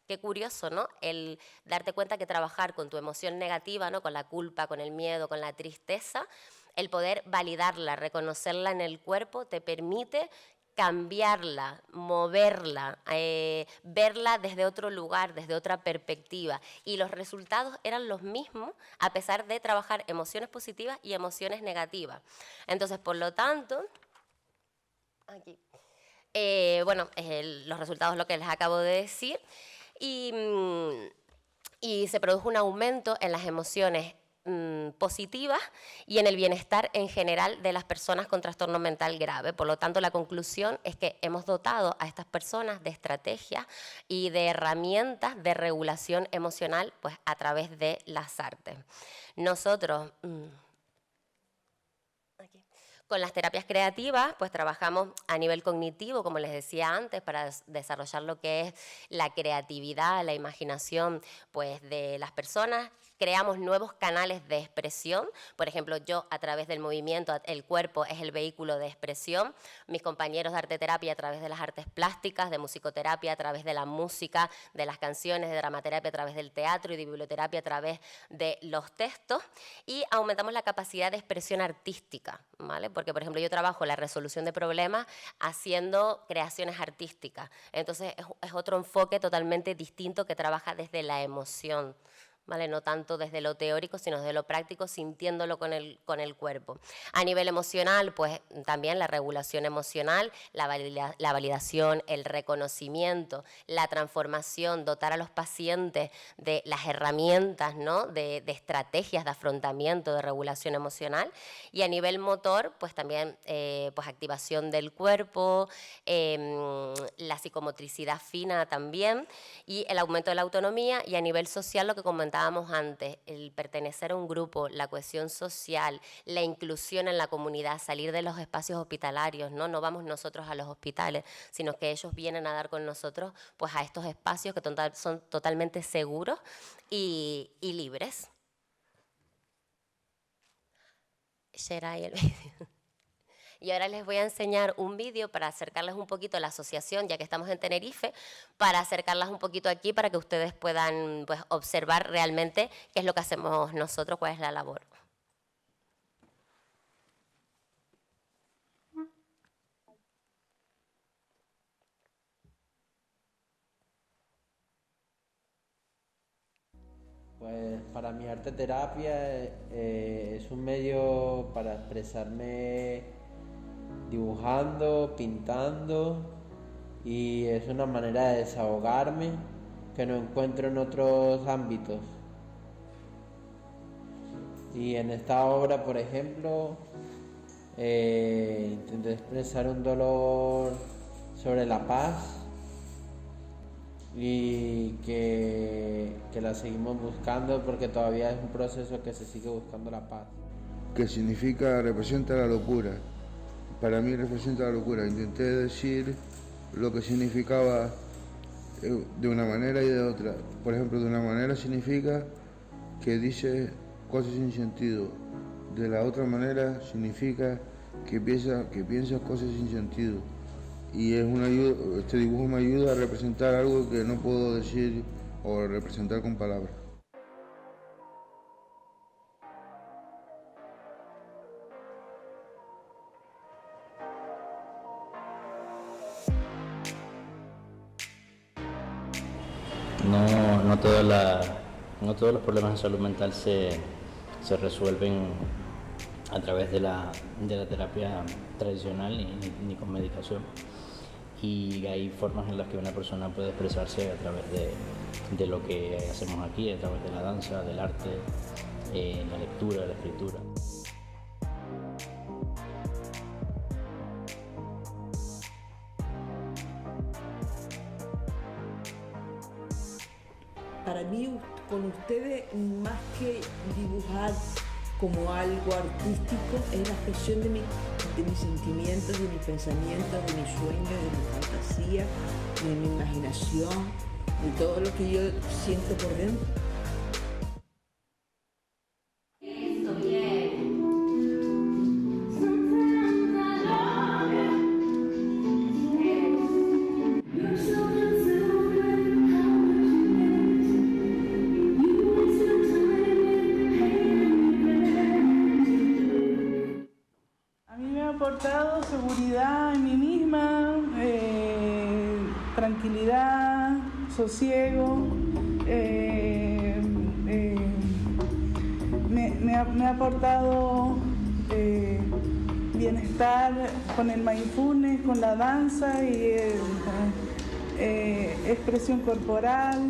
Qué curioso, ¿no? El darte cuenta que trabajar con tu emoción negativa, ¿no? Con la culpa, con el miedo, con la tristeza, el poder validarla, reconocerla en el cuerpo, te permite cambiarla, moverla, verla desde otro lugar, desde otra perspectiva. Y los resultados eran los mismos a pesar de trabajar emociones positivas y emociones negativas. Entonces, por lo tanto, aquí, bueno, los resultados lo que les acabo de decir, y se produjo un aumento en las emociones positivas y en el bienestar en general de las personas con trastorno mental grave. Por lo tanto, la conclusión es que hemos dotado a estas personas de estrategias y de herramientas de regulación emocional, pues a través de las artes. Nosotros con las terapias creativas, pues trabajamos a nivel cognitivo, como les decía antes, para desarrollar lo que es la creatividad, la imaginación, pues de las personas. Creamos nuevos canales de expresión, por ejemplo, yo a través del movimiento, el cuerpo es el vehículo de expresión, mis compañeros de arteterapia a través de las artes plásticas, de musicoterapia a través de la música, de las canciones, de dramaterapia a través del teatro y de biblioterapia a través de los textos, y aumentamos la capacidad de expresión artística, ¿vale? Porque, por ejemplo, yo trabajo la resolución de problemas haciendo creaciones artísticas, entonces es otro enfoque totalmente distinto que trabaja desde la emoción, ¿vale? No tanto desde lo teórico, sino desde lo práctico, sintiéndolo con el cuerpo. A nivel emocional, pues también la regulación emocional, la validación, el reconocimiento, la transformación, dotar a los pacientes de las herramientas, ¿no? de estrategias de afrontamiento, de regulación emocional. Y a nivel motor, pues también pues activación del cuerpo, la psicomotricidad fina también, y el aumento de la autonomía. Y a nivel social, lo que comentábamos antes, el pertenecer a un grupo, la cohesión social, la inclusión en la comunidad, salir de los espacios hospitalarios, ¿no? No vamos nosotros a los hospitales, sino que ellos vienen a dar con nosotros pues, a estos espacios que son totalmente seguros y libres. Share ahí el vídeo. Y ahora les voy a enseñar un vídeo para acercarles un poquito a la asociación, ya que estamos en Tenerife, para acercarlas un poquito aquí para que ustedes puedan pues, observar realmente qué es lo que hacemos nosotros, cuál es la labor. Pues para mi arteterapia es un medio para expresarme dibujando, pintando, y es una manera de desahogarme que no encuentro en otros ámbitos. Y en esta obra, por ejemplo, intenté expresar un dolor sobre la paz y que la seguimos buscando porque todavía es un proceso que se sigue buscando la paz. Que significa, representa la locura. Para mí representa la locura. Intenté decir lo que significaba de una manera y de otra. Por ejemplo, de una manera significa que dice cosas sin sentido. De la otra manera significa que piensas cosas sin sentido. Y es una ayuda, este dibujo me ayuda a representar algo que no puedo decir o representar con palabras. No todos los problemas de salud mental se resuelven a través de la terapia tradicional ni con medicación. Y hay formas en las que una persona puede expresarse a través de lo que hacemos aquí, a través de la danza, del arte, la lectura, la escritura. Para mí, con ustedes, más que dibujar como algo artístico, es la expresión de mis sentimientos, de mis pensamientos, de mis sueños, de mi fantasía, de mi imaginación, de todo lo que yo siento por dentro. Aportado seguridad en mí misma, tranquilidad, sosiego, me ha aportado bienestar con el mindfulness, con la danza y expresión corporal.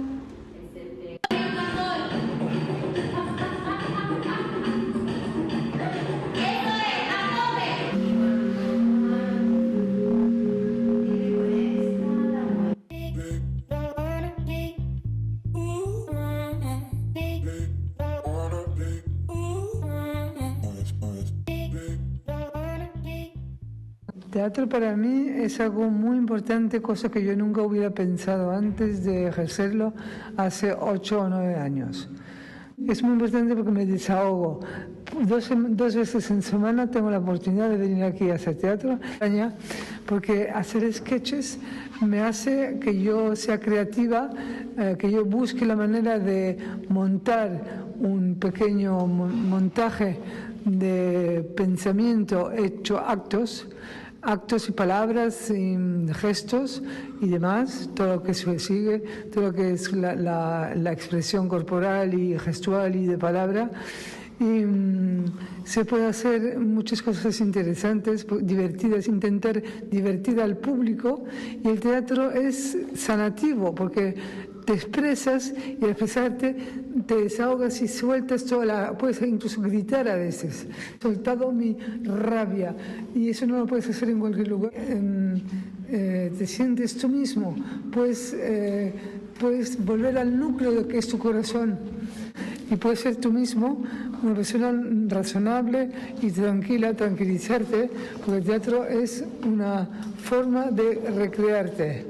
Teatro para mí es algo muy importante, cosa que yo nunca hubiera pensado antes de ejercerlo hace 8 o 9 años. Es muy importante porque me desahogo. Dos veces en semana tengo la oportunidad de venir aquí a hacer teatro, porque hacer sketches me hace que yo sea creativa, que yo busque la manera de montar un pequeño montaje de pensamiento hecho actos y palabras y gestos y demás, todo lo que se sigue, todo lo que es la expresión corporal y gestual y de palabra. Y se puede hacer muchas cosas interesantes, divertidas, intentar divertir al público, y el teatro es sanativo porque te expresas y al expresarte te desahogas y sueltas puedes incluso gritar a veces. He soltado mi rabia y eso no lo puedes hacer en cualquier lugar. Te sientes tú mismo, puedes volver al núcleo de que es tu corazón y puedes ser tú mismo una persona razonable y tranquila, tranquilizarte, porque el teatro es una forma de recrearte.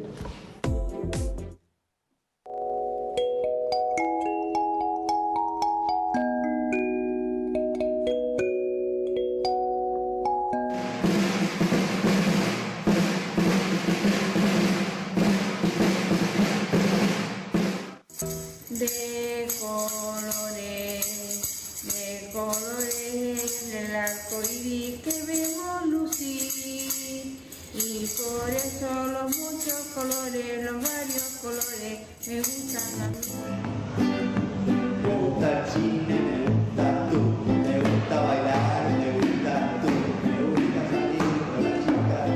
De colores del arco iris que vemos lucir, y por eso los muchos colores, los varios colores me gustan a mí. Me gusta el cine, me gusta tú, me gusta bailar, me gusta tú, me gusta salir con la chica tú.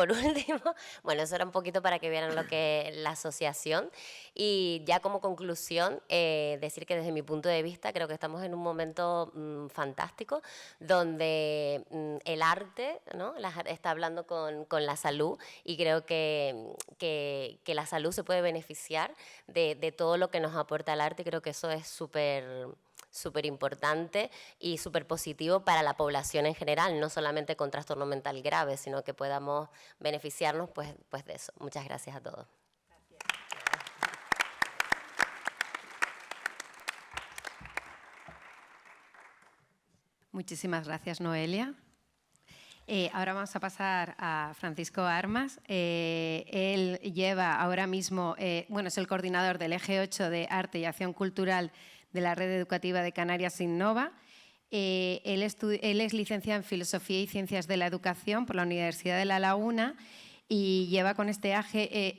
por último, bueno, eso era un poquito para que vieran lo que es la asociación. Y ya como conclusión, decir que desde mi punto de vista creo que estamos en un momento fantástico donde el arte, ¿no?, está hablando con la salud, y creo que la salud se puede beneficiar de todo lo que nos aporta el arte. Creo que eso es súper importante y súper positivo para la población en general, no solamente con trastorno mental grave, sino que podamos beneficiarnos pues de eso. Muchas gracias a todos. Muchísimas gracias, Noelia. Ahora vamos a pasar a Francisco Armas. Él lleva ahora mismo, es el coordinador del Eje 8 de Arte y Acción Cultural de la Red Educativa de Canarias Innova. Él es licenciado en Filosofía y Ciencias de la Educación por la Universidad de La Laguna y lleva con este eje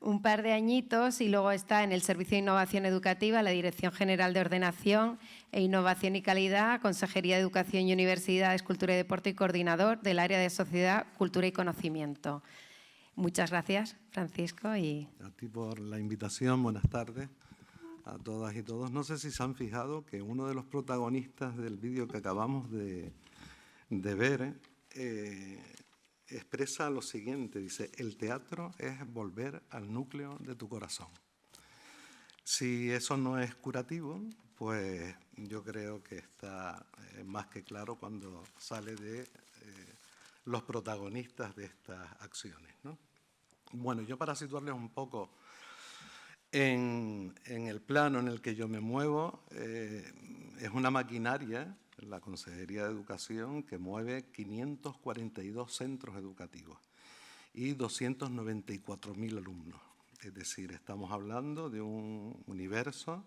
un par de añitos, y luego está en el Servicio de Innovación Educativa, la Dirección General de Ordenación e Innovación y Calidad, Consejería de Educación y Universidades, Cultura y Deporte, y coordinador del área de Sociedad, Cultura y Conocimiento. Muchas gracias, Francisco. A ti por la invitación. Buenas tardes a todas y todos. No sé si se han fijado que uno de los protagonistas del vídeo que acabamos de ver expresa lo siguiente, dice: el teatro es volver al núcleo de tu corazón. Si eso no es curativo, pues yo creo que está más que claro cuando sale de los protagonistas de estas acciones, ¿no? Bueno, yo para situarles un poco en el plano en el que yo me muevo, es una maquinaria, la Consejería de Educación, que mueve 542 centros educativos y 294.000 alumnos. Es decir, estamos hablando de un universo,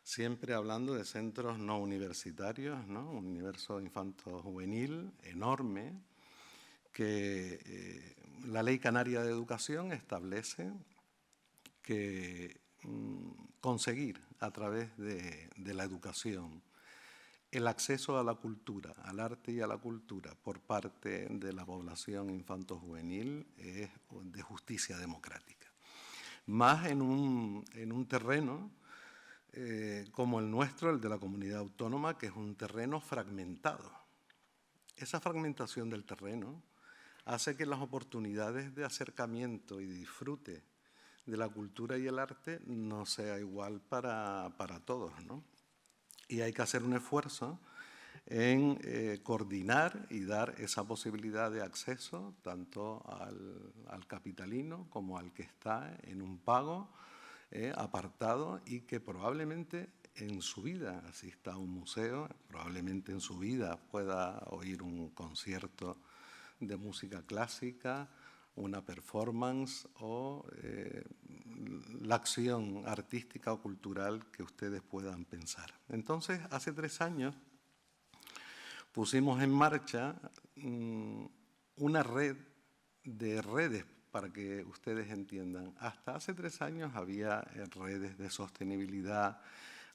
siempre hablando de centros no universitarios, ¿no? Un universo infanto-juvenil enorme, que la Ley Canaria de Educación establece que conseguir a través de la educación el acceso a la cultura, al arte y a la cultura por parte de la población infanto-juvenil es de justicia democrática. Más en un terreno como el nuestro, el de la comunidad autónoma, que es un terreno fragmentado. Esa fragmentación del terreno hace que las oportunidades de acercamiento y de disfrute de la cultura y el arte no sea igual para todos, ¿no? Y hay que hacer un esfuerzo en coordinar y dar esa posibilidad de acceso tanto al capitalino como al que está en un pago apartado y que probablemente en su vida asista a un museo, probablemente en su vida pueda oír un concierto de música clásica, una performance o la acción artística o cultural que ustedes puedan pensar. Entonces, hace 3 años pusimos en marcha una red de redes, para que ustedes entiendan. Hasta hace 3 años había redes de sostenibilidad,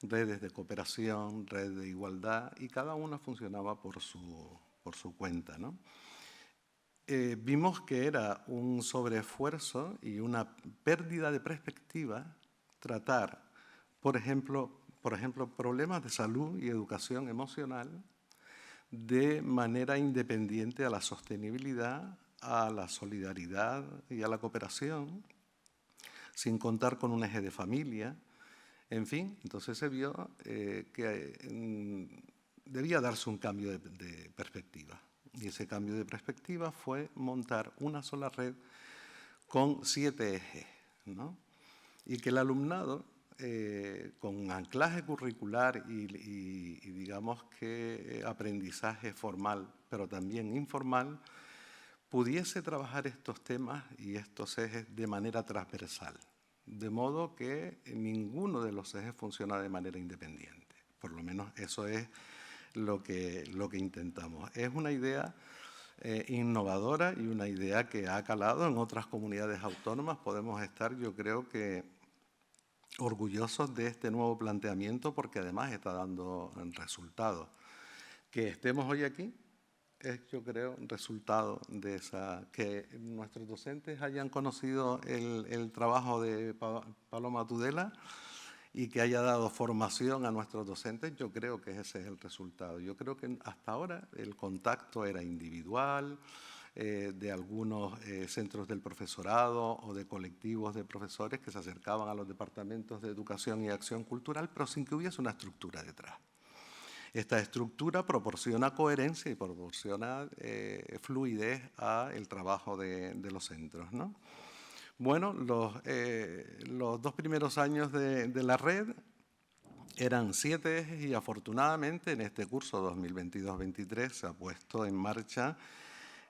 redes de cooperación, redes de igualdad, y cada una funcionaba por su cuenta, ¿no? Vimos que era un sobreesfuerzo y una pérdida de perspectiva tratar, por ejemplo, problemas de salud y educación emocional de manera independiente a la sostenibilidad, a la solidaridad y a la cooperación, sin contar con un eje de familia. En fin, entonces se vio que debía darse un cambio de perspectiva. Y ese cambio de perspectiva fue montar una sola red con 7 ejes, ¿no? Y que el alumnado, con anclaje curricular y digamos que aprendizaje formal, pero también informal, pudiese trabajar estos temas y estos ejes de manera transversal, de modo que ninguno de los ejes funciona de manera independiente. Por lo menos eso es lo que intentamos. Es una idea innovadora y una idea que ha calado en otras comunidades autónomas. Podemos estar, yo creo que, orgullosos de este nuevo planteamiento porque además está dando resultados. Que estemos hoy aquí es, yo creo, resultado de que nuestros docentes hayan conocido el trabajo de Paloma Tudela y que haya dado formación a nuestros docentes. Yo creo que ese es el resultado. Yo creo que hasta ahora el contacto era individual, de algunos centros del profesorado o de colectivos de profesores que se acercaban a los departamentos de educación y acción cultural, pero sin que hubiese una estructura detrás. Esta estructura proporciona coherencia y proporciona fluidez al trabajo de los centros, ¿no? Bueno, los 2 primeros años de la red eran 7 ejes y afortunadamente en este curso 2022-23 se ha puesto en marcha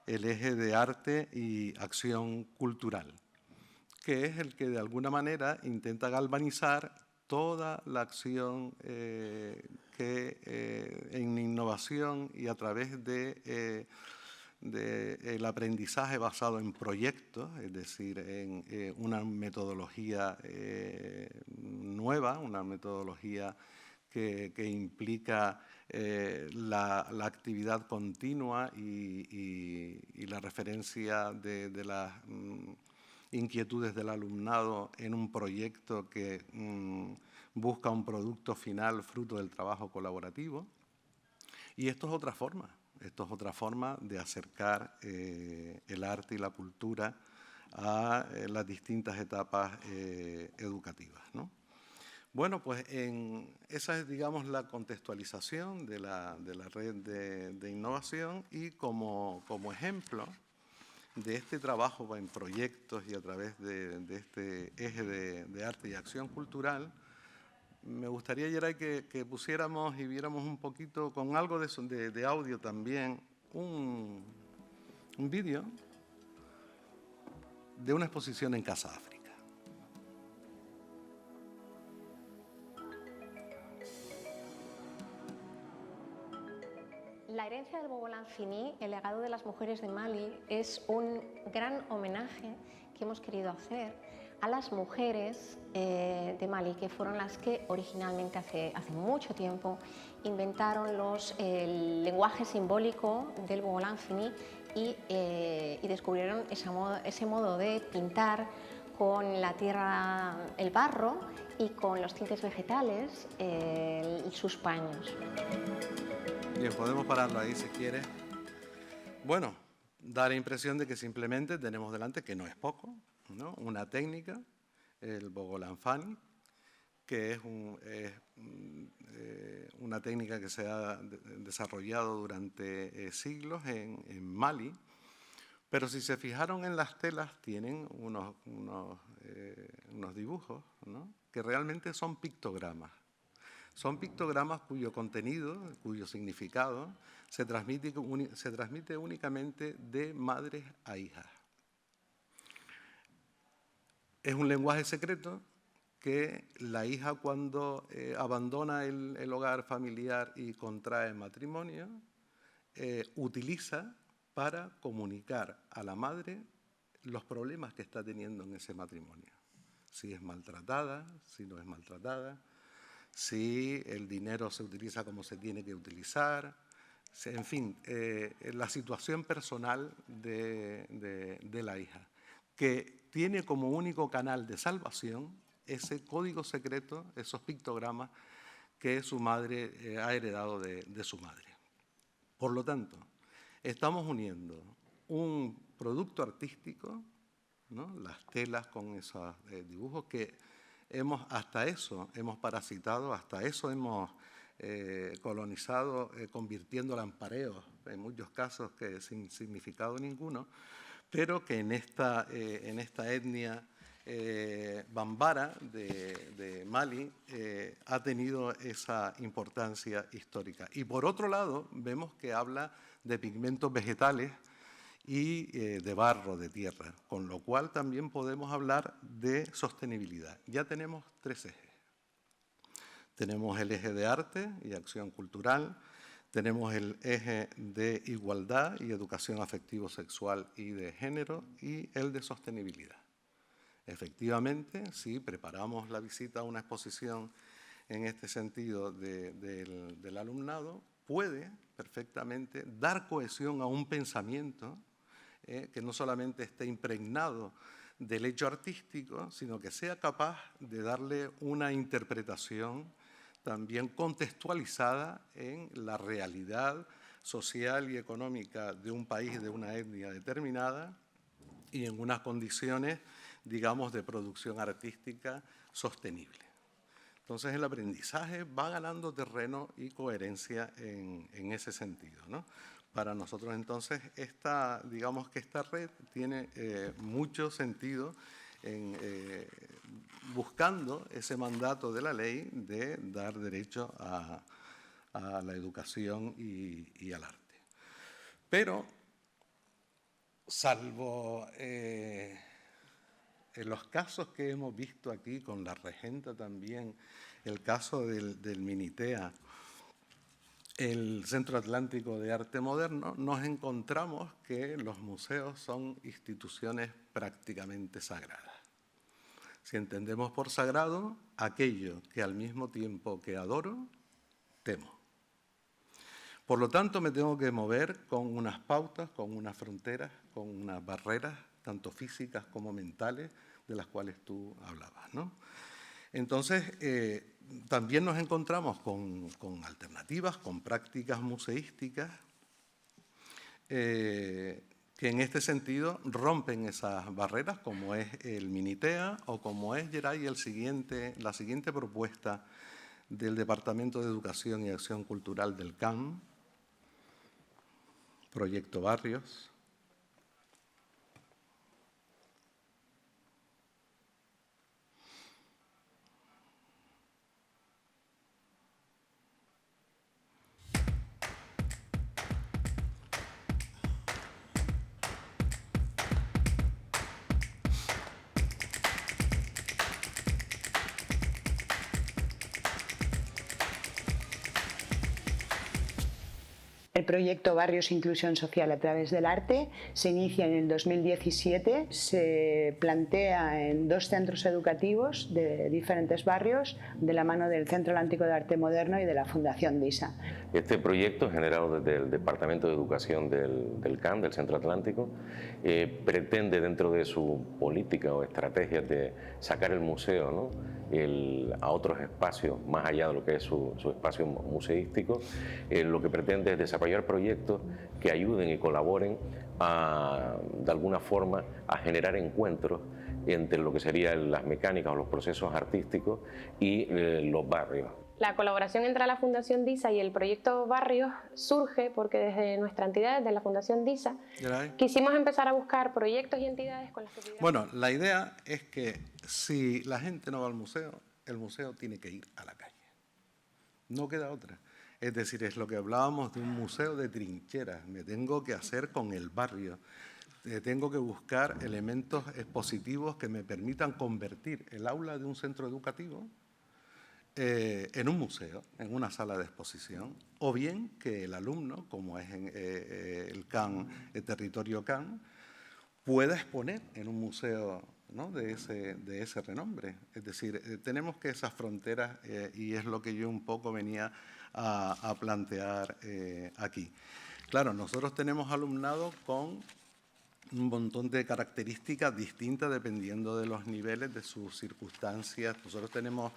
el eje de arte y acción cultural, que es el que de alguna manera intenta galvanizar toda la acción en innovación y a través del aprendizaje basado en proyectos, es decir, en una metodología nueva, una metodología que implica la actividad continua y la referencia de las inquietudes del alumnado en un proyecto que busca un producto final fruto del trabajo colaborativo. Y esto es otra forma de acercar el arte y la cultura a las distintas etapas educativas, ¿no? Bueno, pues esa es, digamos, la contextualización de la red de innovación y como ejemplo de este trabajo en proyectos y a través de este eje de arte y acción cultural, me gustaría, Yeray, que pusiéramos y viéramos un poquito con algo de audio también un vídeo de una exposición en Casa África. La herencia del Bogolan Fini, el legado de las mujeres de Mali, es un gran homenaje que hemos querido hacer a las mujeres de Mali, que fueron las que originalmente hace mucho tiempo inventaron el lenguaje simbólico del Bogolan Fini y descubrieron ese modo de pintar con la tierra, el barro y con los tintes vegetales, sus paños. Bien, podemos pararlo ahí si quiere. Bueno, da la impresión de que simplemente tenemos delante, que no es poco, ¿no?, una técnica, el Bogolan Fani, que es una técnica que se ha desarrollado durante siglos en Mali, pero si se fijaron en las telas tienen unos dibujos, ¿no?, que realmente son pictogramas. Son pictogramas cuyo contenido, cuyo significado se transmite únicamente de madres a hijas. Es un lenguaje secreto que la hija, cuando abandona el hogar familiar y contrae matrimonio, utiliza para comunicar a la madre los problemas que está teniendo en ese matrimonio. Si es maltratada, si no es maltratada, si el dinero se utiliza como se tiene que utilizar, en fin, la situación personal de la hija, que tiene como único canal de salvación ese código secreto, esos pictogramas que su madre ha heredado de su madre. Por lo tanto, estamos uniendo un producto artístico, ¿no?, las telas con esos dibujos que hasta eso hemos parasitado, hasta eso hemos colonizado, convirtiéndola en pareos, en muchos casos que sin significado ninguno, pero que en esta etnia bambara de Mali ha tenido esa importancia histórica. Y por otro lado, vemos que habla de pigmentos vegetales y de barro, de tierra, con lo cual también podemos hablar de sostenibilidad. Ya tenemos 3 ejes. Tenemos el eje de arte y acción cultural, tenemos el eje de igualdad y educación afectivo-sexual y de género y el de sostenibilidad. Efectivamente, si preparamos la visita a una exposición en este sentido del alumnado, puede perfectamente dar cohesión a un pensamiento que no solamente esté impregnado del hecho artístico, sino que sea capaz de darle una interpretación también contextualizada en la realidad social y económica de un país, de una etnia determinada, y en unas condiciones, digamos, de producción artística sostenible. Entonces, el aprendizaje va ganando terreno y coherencia en ese sentido, ¿no? Para nosotros, entonces, digamos que esta red tiene mucho sentido en, buscando ese mandato de la ley de dar derecho a la educación y al arte. Pero, salvo en los casos que hemos visto aquí, con la regenta también, el caso del Minitea, el Centro Atlántico de Arte Moderno, nos encontramos que los museos son instituciones prácticamente sagradas. Si entendemos por sagrado aquello que al mismo tiempo que adoro, temo. Por lo tanto, me tengo que mover con unas pautas, con unas fronteras, con unas barreras, tanto físicas como mentales, de las cuales tú hablabas, ¿no? Entonces, también nos encontramos con alternativas, con prácticas museísticas que en este sentido rompen esas barreras, como es el Minitea o como es, Geray, la siguiente propuesta del Departamento de Educación y Acción Cultural del CAM, Proyecto Barrios. El proyecto Barrios Inclusión Social a través del arte se inicia en el 2017, se plantea en 2 centros educativos de diferentes barrios de la mano del Centro Atlántico de Arte Moderno y de la Fundación DISA. Este proyecto, generado desde el Departamento de Educación del CAM, del Centro Atlántico, pretende dentro de su política o estrategia de sacar el museo, ¿no?, a otros espacios, más allá de lo que es su espacio museístico. Lo que pretende es desarrollar proyectos que ayuden y colaboren de alguna forma a generar encuentros entre lo que serían las mecánicas o los procesos artísticos y los barrios. La colaboración entre la Fundación DISA y el proyecto Barrios surge porque desde nuestra entidad, desde la Fundación DISA, quisimos empezar a buscar proyectos y entidades con las que pudiéramos... Bueno, la idea es que si la gente no va al museo, el museo tiene que ir a la calle. No queda otra. Es decir, es lo que hablábamos de un museo de trincheras. Me tengo que hacer con el barrio. Tengo que buscar elementos expositivos que me permitan convertir el aula de un centro educativo en un museo, en una sala de exposición, o bien que el alumno, como es en el CAN, el territorio CAN, pueda exponer en un museo, ¿no?, de ese renombre. Es decir, tenemos que esas fronteras, y es lo que yo un poco venía a plantear aquí. Claro, nosotros tenemos alumnado con un montón de características distintas dependiendo de los niveles, de sus circunstancias. Nosotros tenemos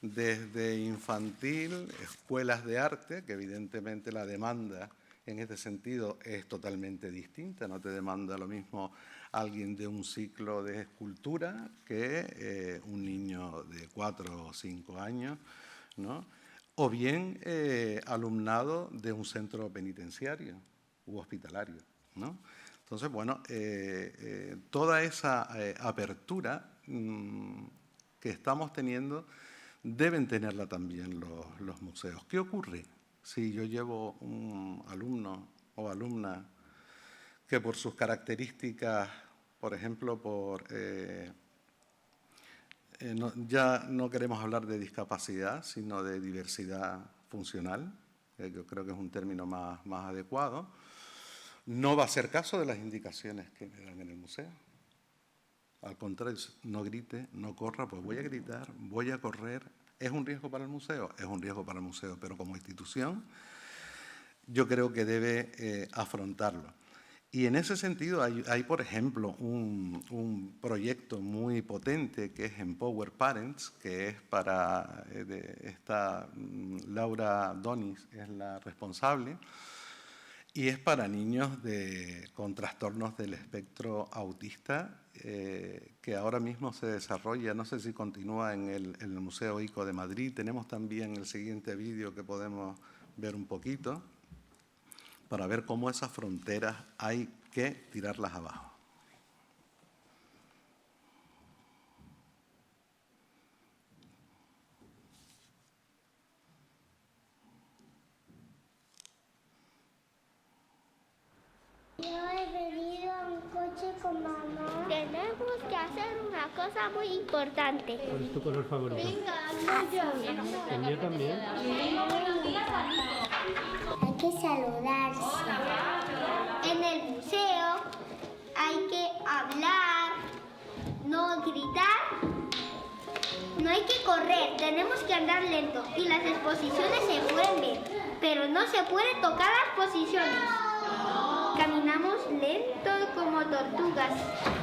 desde infantil, escuelas de arte, que evidentemente la demanda en este sentido es totalmente distinta. No te demanda lo mismo alguien de un ciclo de escultura que un niño de 4 o 5 años, ¿no? O bien alumnado de un centro penitenciario u hospitalario, ¿no? Entonces, bueno, toda esa apertura que estamos teniendo deben tenerla también los museos. ¿Qué ocurre si yo llevo un alumno o alumna que por sus características, por ejemplo, ya no queremos hablar de discapacidad, sino de diversidad funcional, yo creo que es un término más adecuado, no va a hacer caso de las indicaciones que me dan en el museo? Al contrario, no grite, no corra, pues voy a gritar, voy a correr. ¿Es un riesgo para el museo? Es un riesgo para el museo, pero como institución yo creo que debe afrontarlo. Y en ese sentido hay, por ejemplo, un proyecto muy potente que es Empower Parents, que es para Laura Donis, es la responsable, y es para niños con trastornos del espectro autista, que ahora mismo se desarrolla, no sé si continúa en el Museo ICO de Madrid. Tenemos también el siguiente vídeo que podemos ver un poquito, para ver cómo esas fronteras hay que tirarlas abajo. Yo he venido a un coche con mamá. Tenemos que hacer una cosa muy importante. ¿Cuál es tu color favorito? Venga, ¿El mío también? Hay que saludarse. En el museo hay que hablar, no gritar, no hay que correr, tenemos que andar lento. Y las exposiciones se pueden ver, pero no se puede tocar las posiciones. Caminamos lento como tortugas,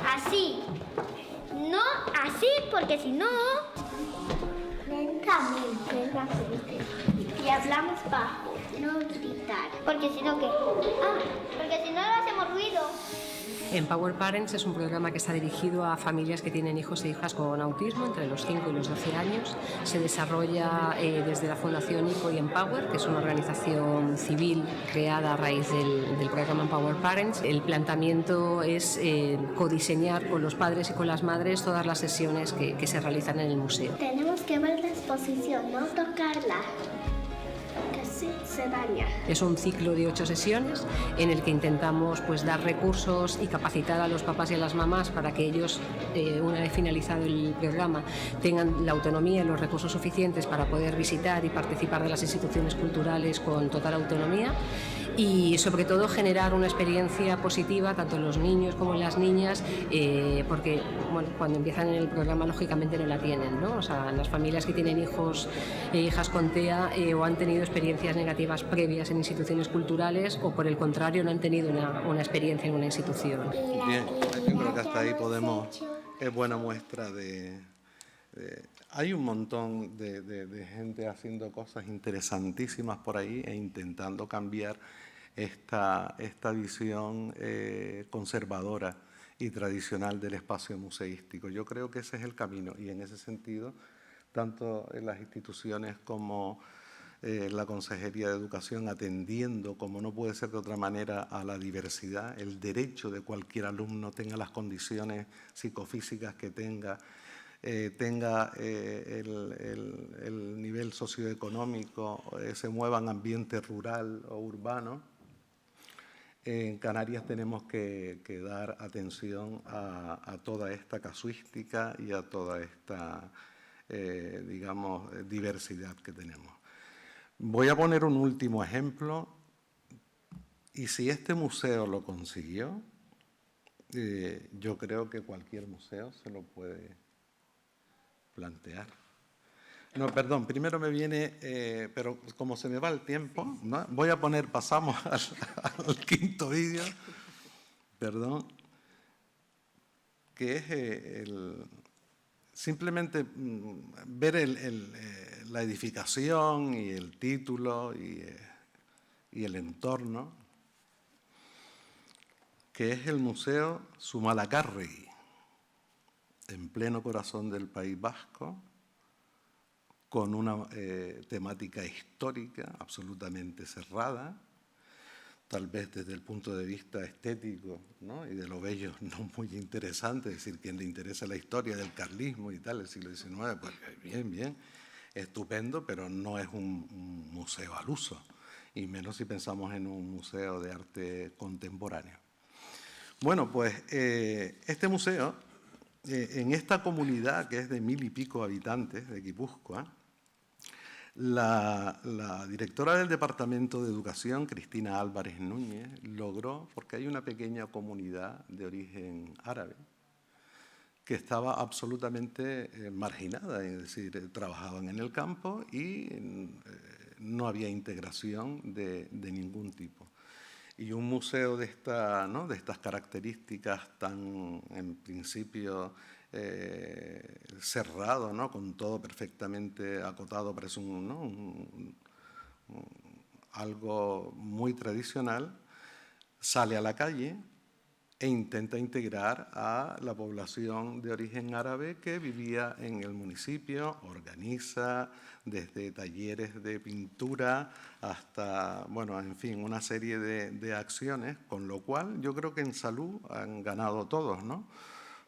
así. No así, porque si no... Lentamente. Y hablamos bajo, no gritar. Porque si no, ¿qué? Porque si no, no hacemos ruido. Empower Parents es un programa que está dirigido a familias que tienen hijos e hijas con autismo entre los 5 y los 12 años. Se desarrolla desde la Fundación ICO y Empower, que es una organización civil creada a raíz del programa Empower Parents. El planteamiento es codiseñar con los padres y con las madres todas las sesiones que se realizan en el museo. Tenemos que ver la exposición, no tocarla. Se daña. Es un ciclo de 8 sesiones en el que intentamos pues, dar recursos y capacitar a los papás y a las mamás para que ellos, una vez finalizado el programa, tengan la autonomía y los recursos suficientes para poder visitar y participar de las instituciones culturales con total autonomía y sobre todo generar una experiencia positiva tanto en los niños como en las niñas, porque bueno, cuando empiezan en el programa lógicamente no la tienen, ¿no? O sea, las familias que tienen hijos e hijas con TEA o han tenido experiencias negativas previas en instituciones culturales o por el contrario no han tenido una experiencia en una institución. Bien, yo creo que hasta ahí es buena muestra hay un montón de gente haciendo cosas interesantísimas por ahí e intentando cambiar esta visión conservadora y tradicional del espacio museístico. Yo creo que ese es el camino y en ese sentido, tanto en las instituciones como la Consejería de Educación, atendiendo, como no puede ser de otra manera, a la diversidad, el derecho de cualquier alumno, tenga las condiciones psicofísicas que tenga el nivel socioeconómico, se mueva en ambiente rural o urbano. En Canarias tenemos que dar atención a toda esta casuística y a toda esta, digamos, diversidad que tenemos. Voy a poner un último ejemplo, y si este museo lo consiguió, yo creo que cualquier museo se lo puede plantear. No, perdón, primero me viene, pero como se me va el tiempo, ¿no? Voy a poner, pasamos al quinto vídeo, perdón, que es simplemente ver la edificación y el título y el entorno, que es el Museo Zumalacárregui, en pleno corazón del País Vasco, con una temática histórica absolutamente cerrada, tal vez desde el punto de vista estético, ¿no? Y de lo bello no muy interesante, es decir, quien le interesa la historia del carlismo y tal, el siglo XIX, pues bien, estupendo, pero no es un museo al uso, y menos si pensamos en un museo de arte contemporáneo. Bueno, pues este museo, en esta comunidad que es de 1000 y pico habitantes de Guipúzcoa, la directora del Departamento de Educación, Cristina Álvarez Núñez, logró, porque hay una pequeña comunidad de origen árabe que estaba absolutamente marginada, es decir, trabajaban en el campo y no había integración de ningún tipo. Y un museo de estas características tan, en principio, cerrado, ¿no? Con todo perfectamente acotado, parece algo muy tradicional, sale a la calle e intenta integrar a la población de origen árabe que vivía en el municipio, organiza desde talleres de pintura hasta, bueno, en fin, una serie de acciones, con lo cual yo creo que en salud han ganado todos, ¿no?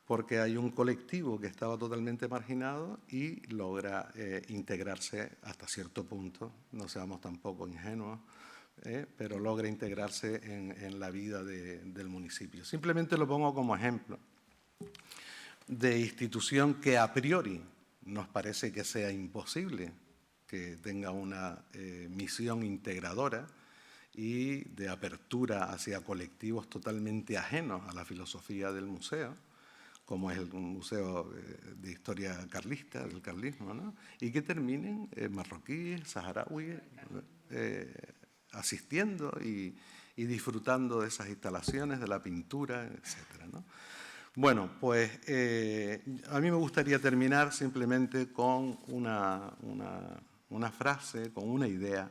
Porque hay un colectivo que estaba totalmente marginado y logra integrarse hasta cierto punto, no seamos tampoco ingenuos, pero logra integrarse en la vida del municipio. Simplemente lo pongo como ejemplo de institución que a priori nos parece que sea imposible que tenga una misión integradora y de apertura hacia colectivos totalmente ajenos a la filosofía del museo, como es el Museo de Historia Carlista, del carlismo, ¿no? Y que terminen marroquíes, saharauis, asistiendo y disfrutando de esas instalaciones, de la pintura, etcétera, ¿no? Bueno, pues a mí me gustaría terminar simplemente con una frase, con una idea,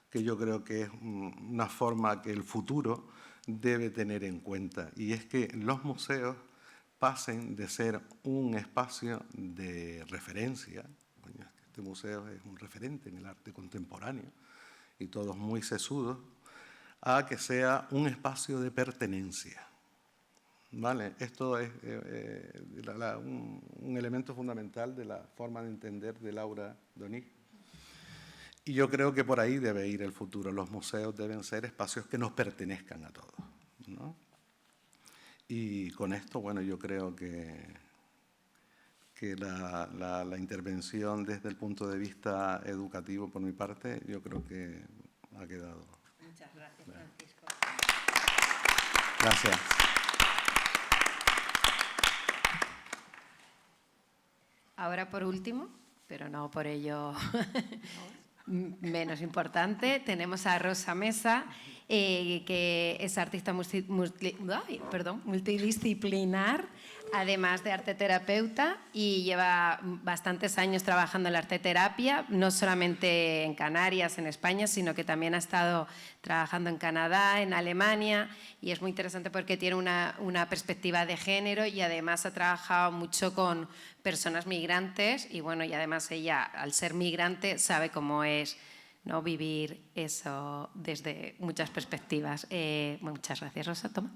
que yo creo que es una forma que el futuro debe tener en cuenta, y es que los museos pasen de ser un espacio de referencia. Este museo es un referente en el arte contemporáneo, y todos muy sesudos, a que sea un espacio de pertenencia. ¿Vale? Esto es un elemento fundamental de la forma de entender de Laura Donig. Y yo creo que por ahí debe ir el futuro. Los museos deben ser espacios que nos pertenezcan a todos, ¿no? Y con esto, bueno, yo creo que la intervención desde el punto de vista educativo, por mi parte, yo creo que ha quedado. Muchas gracias, Francisco. Gracias. Ahora, por último, pero no por ello menos importante, tenemos a Rosa Mesa, que es artista multidisciplinar, además de arteterapeuta, y lleva bastantes años trabajando en la arteterapia, no solamente en Canarias, en España, sino que también ha estado trabajando en Canadá, en Alemania, y es muy interesante porque tiene una perspectiva de género y además ha trabajado mucho con personas migrantes y bueno, y además ella, al ser migrante, sabe cómo es, ¿no?, vivir eso desde muchas perspectivas. Muchas gracias, Rosa. Toma.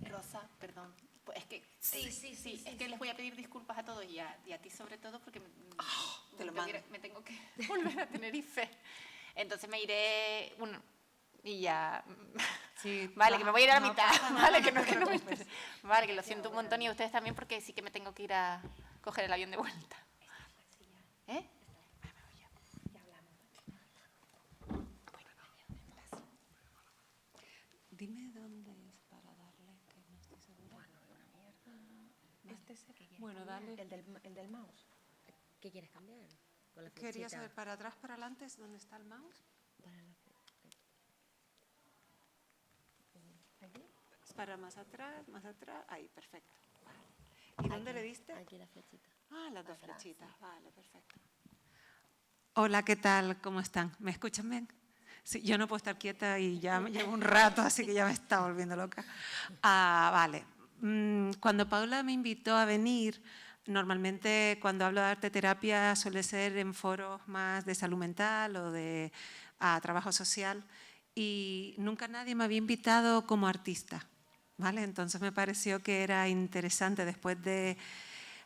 Rosa, perdón. Es que, sí, es que les voy a pedir disculpas a todos y a ti sobre todo porque me tengo que volver a Tenerife. Entonces me iré y ya. Sí, vale, que me voy a ir a la mitad. Vale, que no me interesa. Vale, que lo siento un montón y a ustedes también porque sí que me tengo que ir a coger el avión de vuelta. ¿Eh? Dime dónde es para darle, que no estoy segura. Bueno, dale. El del mouse. ¿Qué quieres cambiar? Con la flechita. Quería saber, para atrás, para adelante, ¿dónde está el mouse? Para más atrás, ahí, perfecto. Vale. ¿Y dónde le diste? Aquí la flechita. Ah, las dos flechitas, vale, perfecto. Hola, ¿qué tal? ¿Cómo están? ¿Me escuchan bien? Sí, yo no puedo estar quieta y ya me llevo un rato, así que ya me está volviendo loca. Vale. Cuando Paula me invitó a venir, normalmente cuando hablo de arteterapia suele ser en foros más de salud mental o de trabajo social y nunca nadie me había invitado como artista, ¿vale? Entonces me pareció que era interesante después de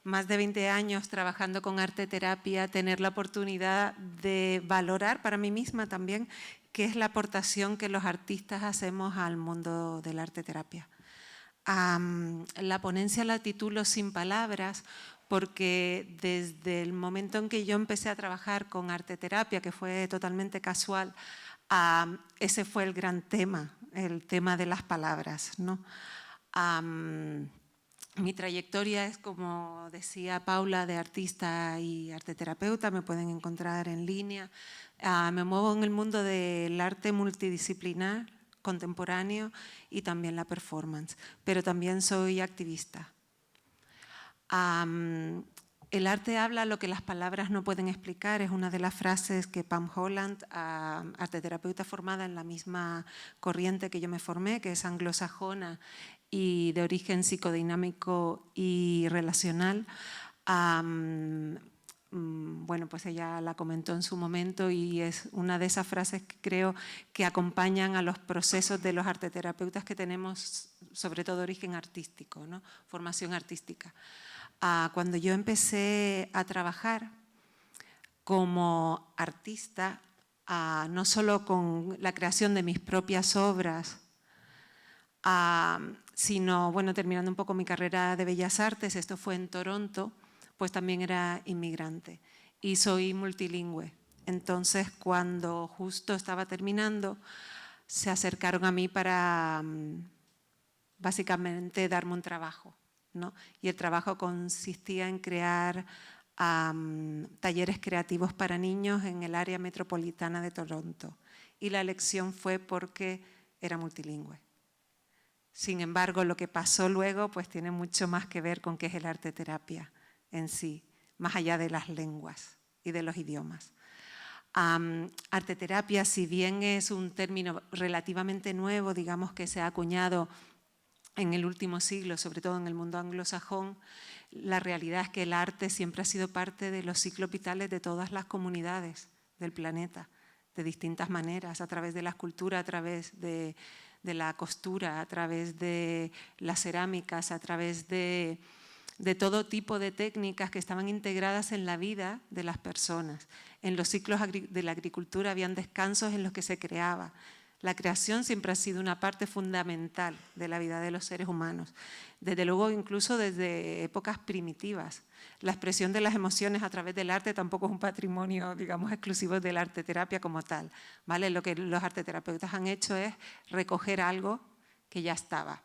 más de 20 años trabajando con arteterapia, tener la oportunidad de valorar para mí misma también qué es la aportación que los artistas hacemos al mundo de la arteterapia. La ponencia la titulo Sin palabras porque desde el momento en que yo empecé a trabajar con arteterapia, que fue totalmente casual, ese fue el gran tema, el tema de las palabras, ¿no? Mi trayectoria es, como decía Paula, de artista y arteterapeuta. Me pueden encontrar en línea. Me muevo en el mundo del arte multidisciplinar, contemporáneo y también la performance, pero también soy activista. El arte habla lo que las palabras no pueden explicar, es una de las frases que Pam Holland, arteterapeuta formada en la misma corriente que yo me formé, que es anglosajona y de origen psicodinámico y relacional, bueno, pues ella la comentó en su momento y es una de esas frases que creo que acompañan a los procesos de los arteterapeutas que tenemos, sobre todo origen artístico, ¿no? Formación artística. Cuando yo empecé a trabajar como artista, no solo con la creación de mis propias obras, sino, bueno, terminando un poco mi carrera de Bellas Artes, esto fue en Toronto, pues también era inmigrante y soy multilingüe. Entonces, cuando justo estaba terminando, se acercaron a mí para básicamente darme un trabajo, ¿no? Y el trabajo consistía en crear talleres creativos para niños en el área metropolitana de Toronto. Y la elección fue porque era multilingüe. Sin embargo, lo que pasó luego pues tiene mucho más que ver con qué es el arteterapia en sí, más allá de las lenguas y de los idiomas. Arteterapia, si bien es un término relativamente nuevo, digamos que se ha acuñado en el último siglo, sobre todo en el mundo anglosajón, la realidad es que el arte siempre ha sido parte de los ciclos vitales de todas las comunidades del planeta, de distintas maneras, a través de la escultura, a través de la costura, a través de las cerámicas, a través de todo tipo de técnicas que estaban integradas en la vida de las personas. En los ciclos de la agricultura habían descansos en los que se creaba. La creación siempre ha sido una parte fundamental de la vida de los seres humanos, desde luego incluso desde épocas primitivas. La expresión de las emociones a través del arte tampoco es un patrimonio, digamos, exclusivo de la arteterapia como tal, ¿vale? Lo que los arteterapeutas han hecho es recoger algo que ya estaba.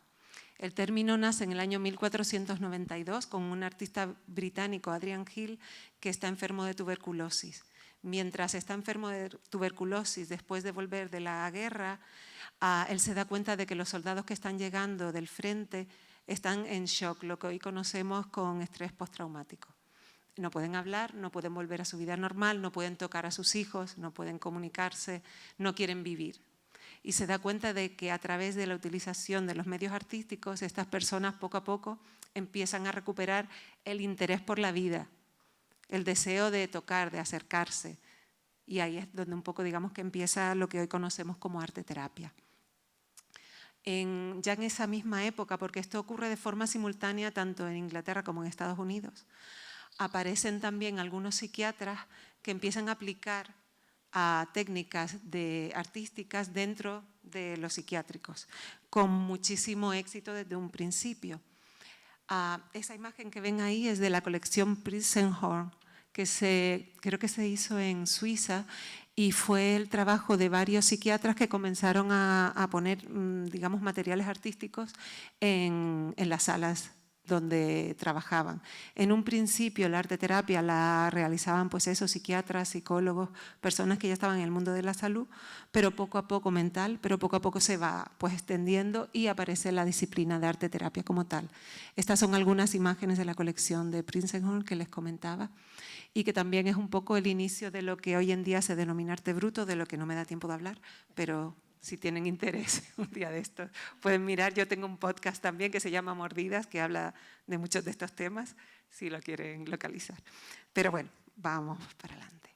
El término nace en el año 1492 con un artista británico, Adrian Hill, que está enfermo de tuberculosis. Mientras está enfermo de tuberculosis, después de volver de la guerra, él se da cuenta de que los soldados que están llegando del frente están en shock, lo que hoy conocemos con estrés postraumático. No pueden hablar, no pueden volver a su vida normal, no pueden tocar a sus hijos, no pueden comunicarse, no quieren vivir. Y se da cuenta de que a través de la utilización de los medios artísticos, estas personas poco a poco empiezan a recuperar el interés por la vida, el deseo de tocar, de acercarse. Y ahí es donde un poco, digamos, que empieza lo que hoy conocemos como arteterapia. Ya en esa misma época, porque esto ocurre de forma simultánea tanto en Inglaterra como en Estados Unidos, aparecen también algunos psiquiatras que empiezan a aplicar técnicas artísticas dentro de los psiquiátricos, con muchísimo éxito desde un principio. Esa imagen que ven ahí es de la colección Prinsenhorn, que creo que se hizo en Suiza y fue el trabajo de varios psiquiatras que comenzaron a poner, digamos, materiales artísticos en las salas donde trabajaban. En un principio la arteterapia la realizaban pues esos psiquiatras, psicólogos, personas que ya estaban en el mundo de la salud, pero poco a poco mental, pero poco a poco se va pues extendiendo y aparece la disciplina de arteterapia como tal. Estas son algunas imágenes de la colección de Prinsenhorn que les comentaba y que también es un poco el inicio de lo que hoy en día se denomina arte bruto, de lo que no me da tiempo de hablar, pero si tienen interés un día de estos pueden mirar. Yo tengo un podcast también que se llama Mordidas, que habla de muchos de estos temas, si lo quieren localizar. Pero bueno, vamos para adelante.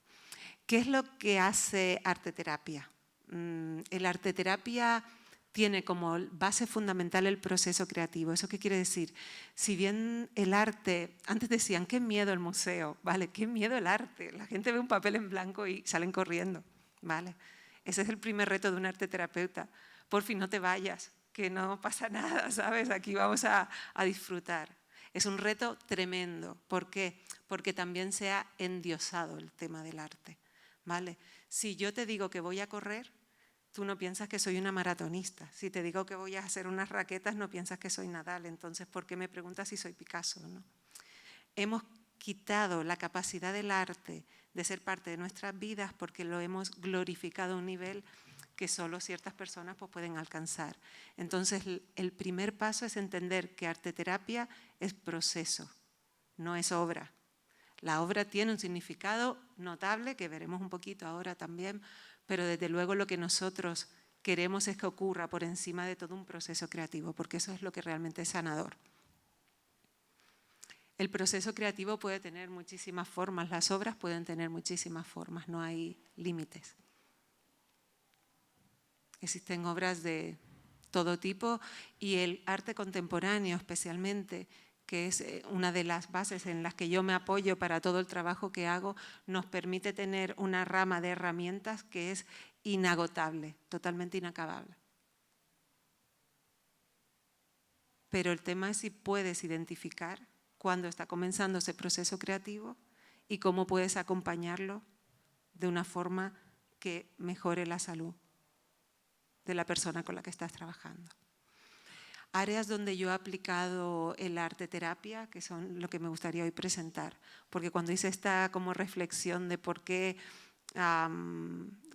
¿Qué es lo que hace arteterapia? El arteterapia tiene como base fundamental el proceso creativo. ¿Eso qué quiere decir? Si bien el arte, antes decían, qué miedo el museo, ¿vale? Qué miedo el arte. La gente ve un papel en blanco y salen corriendo, ¿vale? Ese es el primer reto de un arteterapeuta. Por fin, no te vayas, que no pasa nada, ¿sabes? Aquí vamos a disfrutar. Es un reto tremendo. ¿Por qué? Porque también se ha endiosado el tema del arte, ¿vale? Si yo te digo que voy a correr, tú no piensas que soy una maratonista. Si te digo que voy a hacer unas raquetas, no piensas que soy Nadal. Entonces, ¿por qué me preguntas si soy Picasso, ¿no? Hemos quitado la capacidad del arte de ser parte de nuestras vidas porque lo hemos glorificado a un nivel que solo ciertas personas pues, pueden alcanzar. Entonces, el primer paso es entender que arteterapia es proceso, no es obra. La obra tiene un significado notable, que veremos un poquito ahora también, pero desde luego lo que nosotros queremos es que ocurra por encima de todo un proceso creativo, porque eso es lo que realmente es sanador. El proceso creativo puede tener muchísimas formas, las obras pueden tener muchísimas formas, no hay límites. Existen obras de todo tipo y el arte contemporáneo especialmente, que es una de las bases en las que yo me apoyo para todo el trabajo que hago, nos permite tener una rama de herramientas que es inagotable, totalmente inacabable. Pero el tema es si puedes identificar cuándo está comenzando ese proceso creativo y cómo puedes acompañarlo de una forma que mejore la salud de la persona con la que estás trabajando. Áreas donde yo he aplicado el arte terapia, que son lo que me gustaría hoy presentar, porque cuando hice esta como reflexión de por qué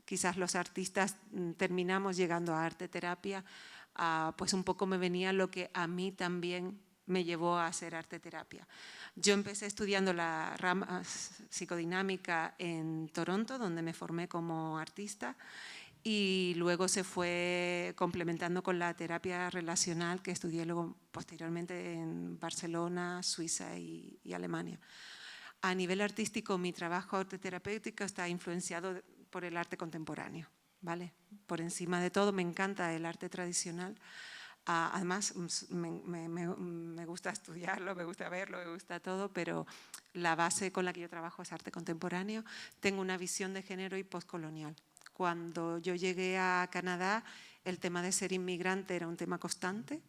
quizás los artistas terminamos llegando a arte terapia, pues un poco me venía lo que a mí también me llevó a hacer arte terapia. Yo empecé estudiando la rama psicodinámica en Toronto, donde me formé como artista, y luego se fue complementando con la terapia relacional que estudié luego posteriormente en Barcelona, Suiza y Alemania. A nivel artístico, mi trabajo arteterapéutico está influenciado por el arte contemporáneo, ¿vale? Por encima de todo, me encanta el arte tradicional. Además, me gusta estudiarlo, me gusta verlo, me gusta todo, pero la base con la que yo trabajo es arte contemporáneo. Tengo una visión de género y postcolonial. Cuando yo llegué a Canadá, el tema de ser inmigrante era un tema constante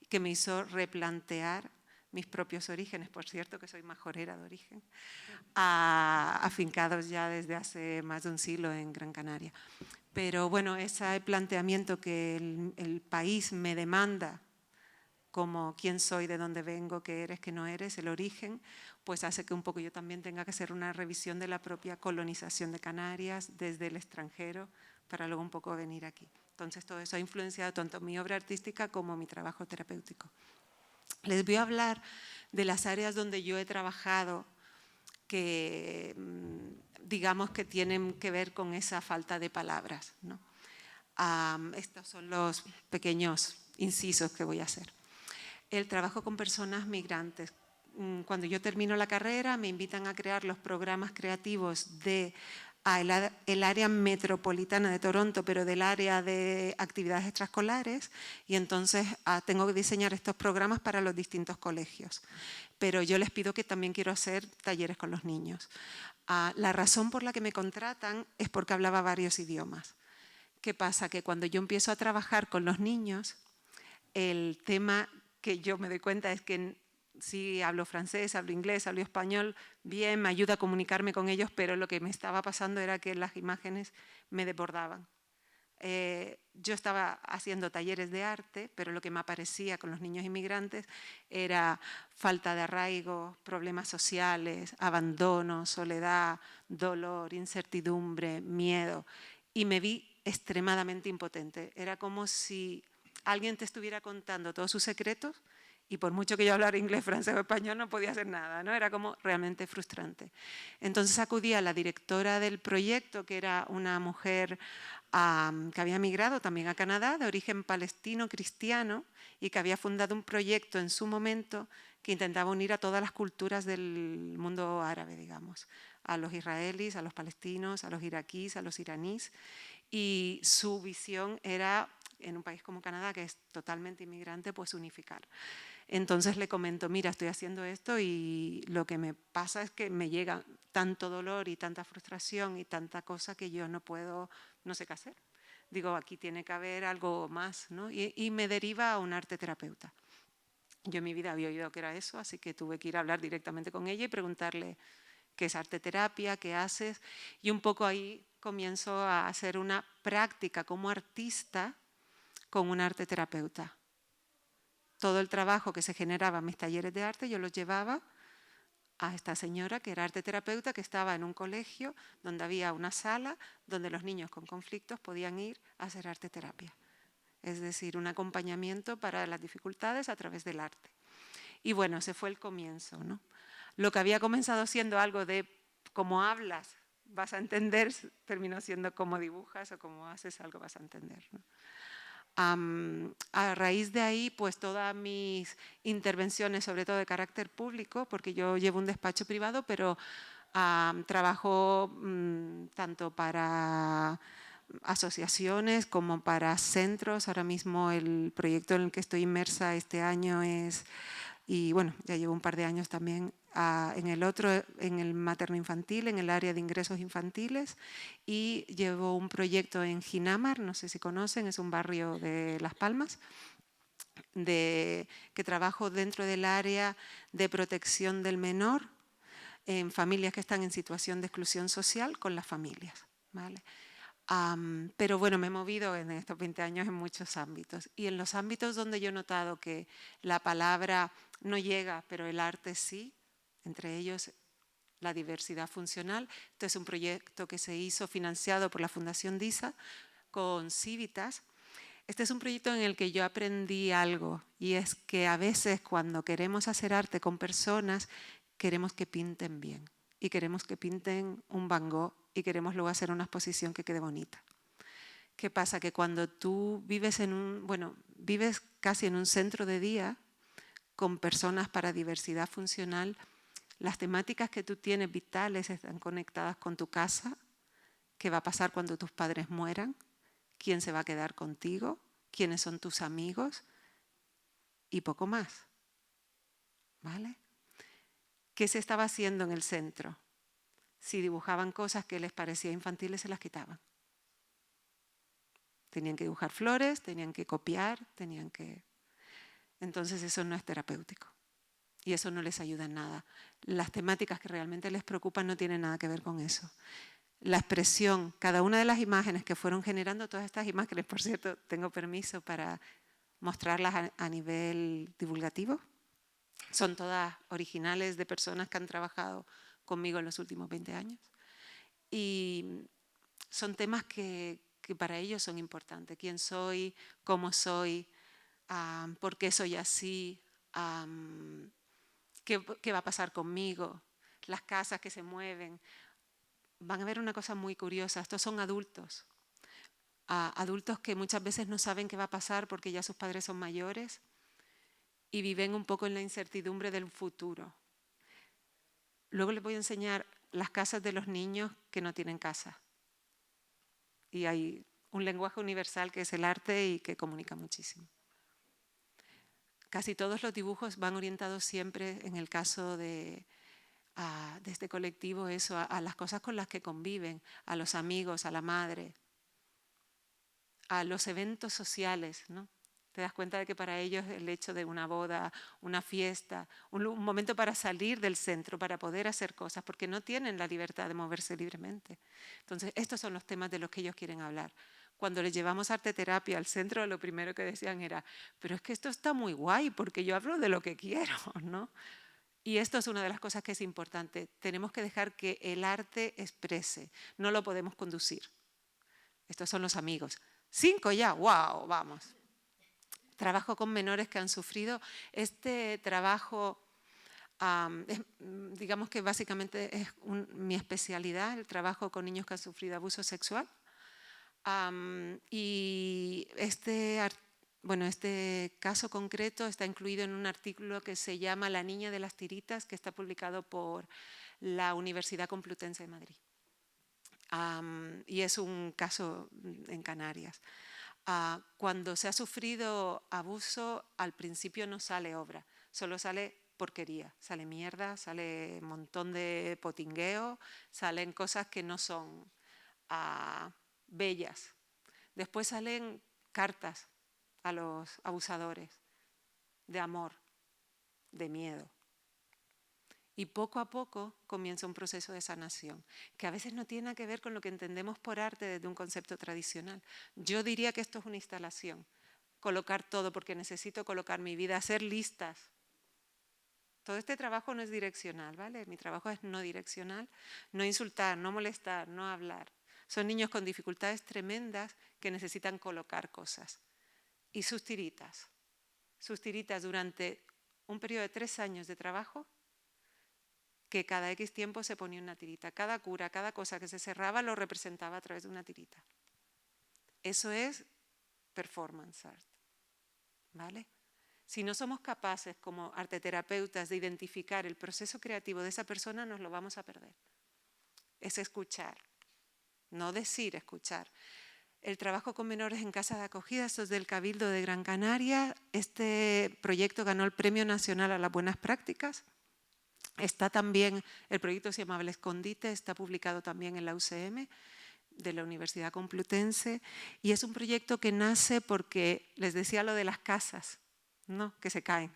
que me hizo replantear mis propios orígenes, por cierto que soy majorera de origen, afincados ya desde hace más de un siglo en Gran Canaria. Pero bueno, ese planteamiento que el país me demanda como quién soy, de dónde vengo, qué eres, qué no eres, el origen, pues hace que un poco yo también tenga que hacer una revisión de la propia colonización de Canarias desde el extranjero para luego un poco venir aquí. Entonces todo eso ha influenciado tanto mi obra artística como mi trabajo terapéutico. Les voy a hablar de las áreas donde yo he trabajado que digamos que tienen que ver con esa falta de palabras, ¿no? Estos son los pequeños incisos que voy a hacer. El trabajo con personas migrantes. Cuando yo termino la carrera me invitan a crear los programas creativos de el área metropolitana de Toronto, pero del área de actividades extraescolares, y entonces tengo que diseñar estos programas para los distintos colegios. Pero yo les pido que también quiero hacer talleres con los niños. La razón por la que me contratan es porque hablaba varios idiomas. ¿Qué pasa? Que cuando yo empiezo a trabajar con los niños, el tema que yo me doy cuenta es que sí hablo francés, hablo inglés, hablo español, bien, me ayuda a comunicarme con ellos, pero lo que me estaba pasando era que las imágenes me desbordaban. Yo estaba haciendo talleres de arte, pero lo que me aparecía con los niños inmigrantes era falta de arraigo, problemas sociales, abandono, soledad, dolor, incertidumbre, miedo, y me vi extremadamente impotente. Era como si alguien te estuviera contando todos sus secretos y por mucho que yo hablara inglés, francés o español no podía hacer nada, ¿no? Era como realmente frustrante. Entonces acudí a la directora del proyecto, que era una mujer que había migrado también a Canadá, de origen palestino cristiano, y que había fundado un proyecto en su momento que intentaba unir a todas las culturas del mundo árabe, digamos, a los israelíes, a los palestinos, a los iraquíes, a los iraníes, y su visión era, en un país como Canadá, que es totalmente inmigrante, pues unificar. Entonces le comento, mira, estoy haciendo esto y lo que me pasa es que me llega tanto dolor y tanta frustración y tanta cosa que yo no puedo, no sé qué hacer. Digo, aquí tiene que haber algo más, ¿no? Y me deriva a un arteterapeuta. Yo en mi vida había oído que era eso, así que tuve que ir a hablar directamente con ella y preguntarle qué es arte terapia, qué haces, y un poco ahí comienzo a hacer una práctica como artista con un arte terapeuta. Todo el trabajo que se generaba en mis talleres de arte yo los llevaba a esta señora que era arte terapeuta, que estaba en un colegio donde había una sala donde los niños con conflictos podían ir a hacer arte terapia. Es decir, un acompañamiento para las dificultades a través del arte. Y bueno, ese fue el comienzo, ¿no? Lo que había comenzado siendo algo de cómo hablas, vas a entender, terminó siendo cómo dibujas o cómo haces algo, vas a entender, ¿no? A raíz de ahí, pues todas mis intervenciones, sobre todo de carácter público, porque yo llevo un despacho privado, pero trabajo tanto para asociaciones como para centros. Ahora mismo el proyecto en el que estoy inmersa este año es, y bueno, ya llevo un par de años también en el otro, en el materno-infantil, en el área de ingresos infantiles, y llevo un proyecto en Ginamar, no sé si conocen, es un barrio de Las Palmas, que trabajo dentro del área de protección del menor en familias que están en situación de exclusión social con las familias, ¿vale? Pero bueno, me he movido en estos 20 años en muchos ámbitos, y en los ámbitos donde yo he notado que la palabra no llega, pero el arte sí, entre ellos la diversidad funcional. Este es un proyecto que se hizo financiado por la Fundación DISA con Civitas. Este es un proyecto en el que yo aprendí algo, y es que a veces cuando queremos hacer arte con personas, queremos que pinten bien, y queremos que pinten un Van Gogh, y queremos luego hacer una exposición que quede bonita. ¿Qué pasa? Que cuando tú vives vives casi en un centro de día con personas para diversidad funcional, las temáticas que tú tienes vitales están conectadas con tu casa, qué va a pasar cuando tus padres mueran, quién se va a quedar contigo, quiénes son tus amigos y poco más, ¿vale? ¿Qué se estaba haciendo en el centro? Si dibujaban cosas que les parecía infantiles, se las quitaban. Tenían que dibujar flores, tenían que copiar, Entonces eso no es terapéutico y eso no les ayuda en nada. Las temáticas que realmente les preocupan no tienen nada que ver con eso. La expresión, cada una de las imágenes que fueron generando, todas estas imágenes, por cierto, tengo permiso para mostrarlas a nivel divulgativo, son todas originales de personas que han trabajado conmigo en los últimos 20 años. Y son temas que para ellos son importantes. ¿Quién soy? ¿Cómo soy? ¿Por qué soy así? ¿Qué va a pasar conmigo? Las casas que se mueven. Van a ver una cosa muy curiosa. Estos son adultos. Adultos que muchas veces no saben qué va a pasar porque ya sus padres son mayores y viven un poco en la incertidumbre del futuro. Luego les voy a enseñar las casas de los niños que no tienen casa. Y hay un lenguaje universal que es el arte y que comunica muchísimo. Casi todos los dibujos van orientados siempre, en el caso de este colectivo, eso, a las cosas con las que conviven, a los amigos, a la madre, a los eventos sociales, ¿no? Te das cuenta de que para ellos el hecho de una boda, una fiesta, un momento para salir del centro, para poder hacer cosas, porque no tienen la libertad de moverse libremente. Entonces, estos son los temas de los que ellos quieren hablar. Cuando les llevamos arte terapia al centro, lo primero que decían era, pero es que esto está muy guay, porque yo hablo de lo que quiero, ¿no? Y esto es una de las cosas que es importante. Tenemos que dejar que el arte exprese, no lo podemos conducir. Estos son los amigos. 5 ya, wow, vamos. Trabajo con menores que han sufrido. Este trabajo, digamos que básicamente es mi especialidad, el trabajo con niños que han sufrido abuso sexual. Y este caso concreto está incluido en un artículo que se llama La niña de las tiritas, que está publicado por la Universidad Complutense de Madrid. Y es un caso en Canarias. Cuando se ha sufrido abuso, al principio no sale obra, solo sale porquería, sale mierda, sale un montón de potingueo, salen cosas que no son bellas. Después salen cartas a los abusadores de amor, de miedo. Y poco a poco comienza un proceso de sanación, que a veces no tiene nada que ver con lo que entendemos por arte desde un concepto tradicional. Yo diría que esto es una instalación, colocar todo, porque necesito colocar mi vida, hacer listas. Todo este trabajo no es direccional, ¿vale? Mi trabajo es no direccional, no insultar, no molestar, no hablar. Son niños con dificultades tremendas que necesitan colocar cosas. Y sus tiritas durante un periodo de 3 años de trabajo, que cada X tiempo se ponía una tirita. Cada cura, cada cosa que se cerraba lo representaba a través de una tirita. Eso es performance art, ¿vale? Si no somos capaces como arteterapeutas de identificar el proceso creativo de esa persona, nos lo vamos a perder. Es escuchar, no decir, escuchar. El trabajo con menores en casa de acogida, esto es del Cabildo de Gran Canaria. Este proyecto ganó el Premio Nacional a las Buenas Prácticas. Está también, el proyecto se llama El Escondite, está publicado también en la UCM de la Universidad Complutense, y es un proyecto que nace porque les decía lo de las casas, ¿no? Que se caen.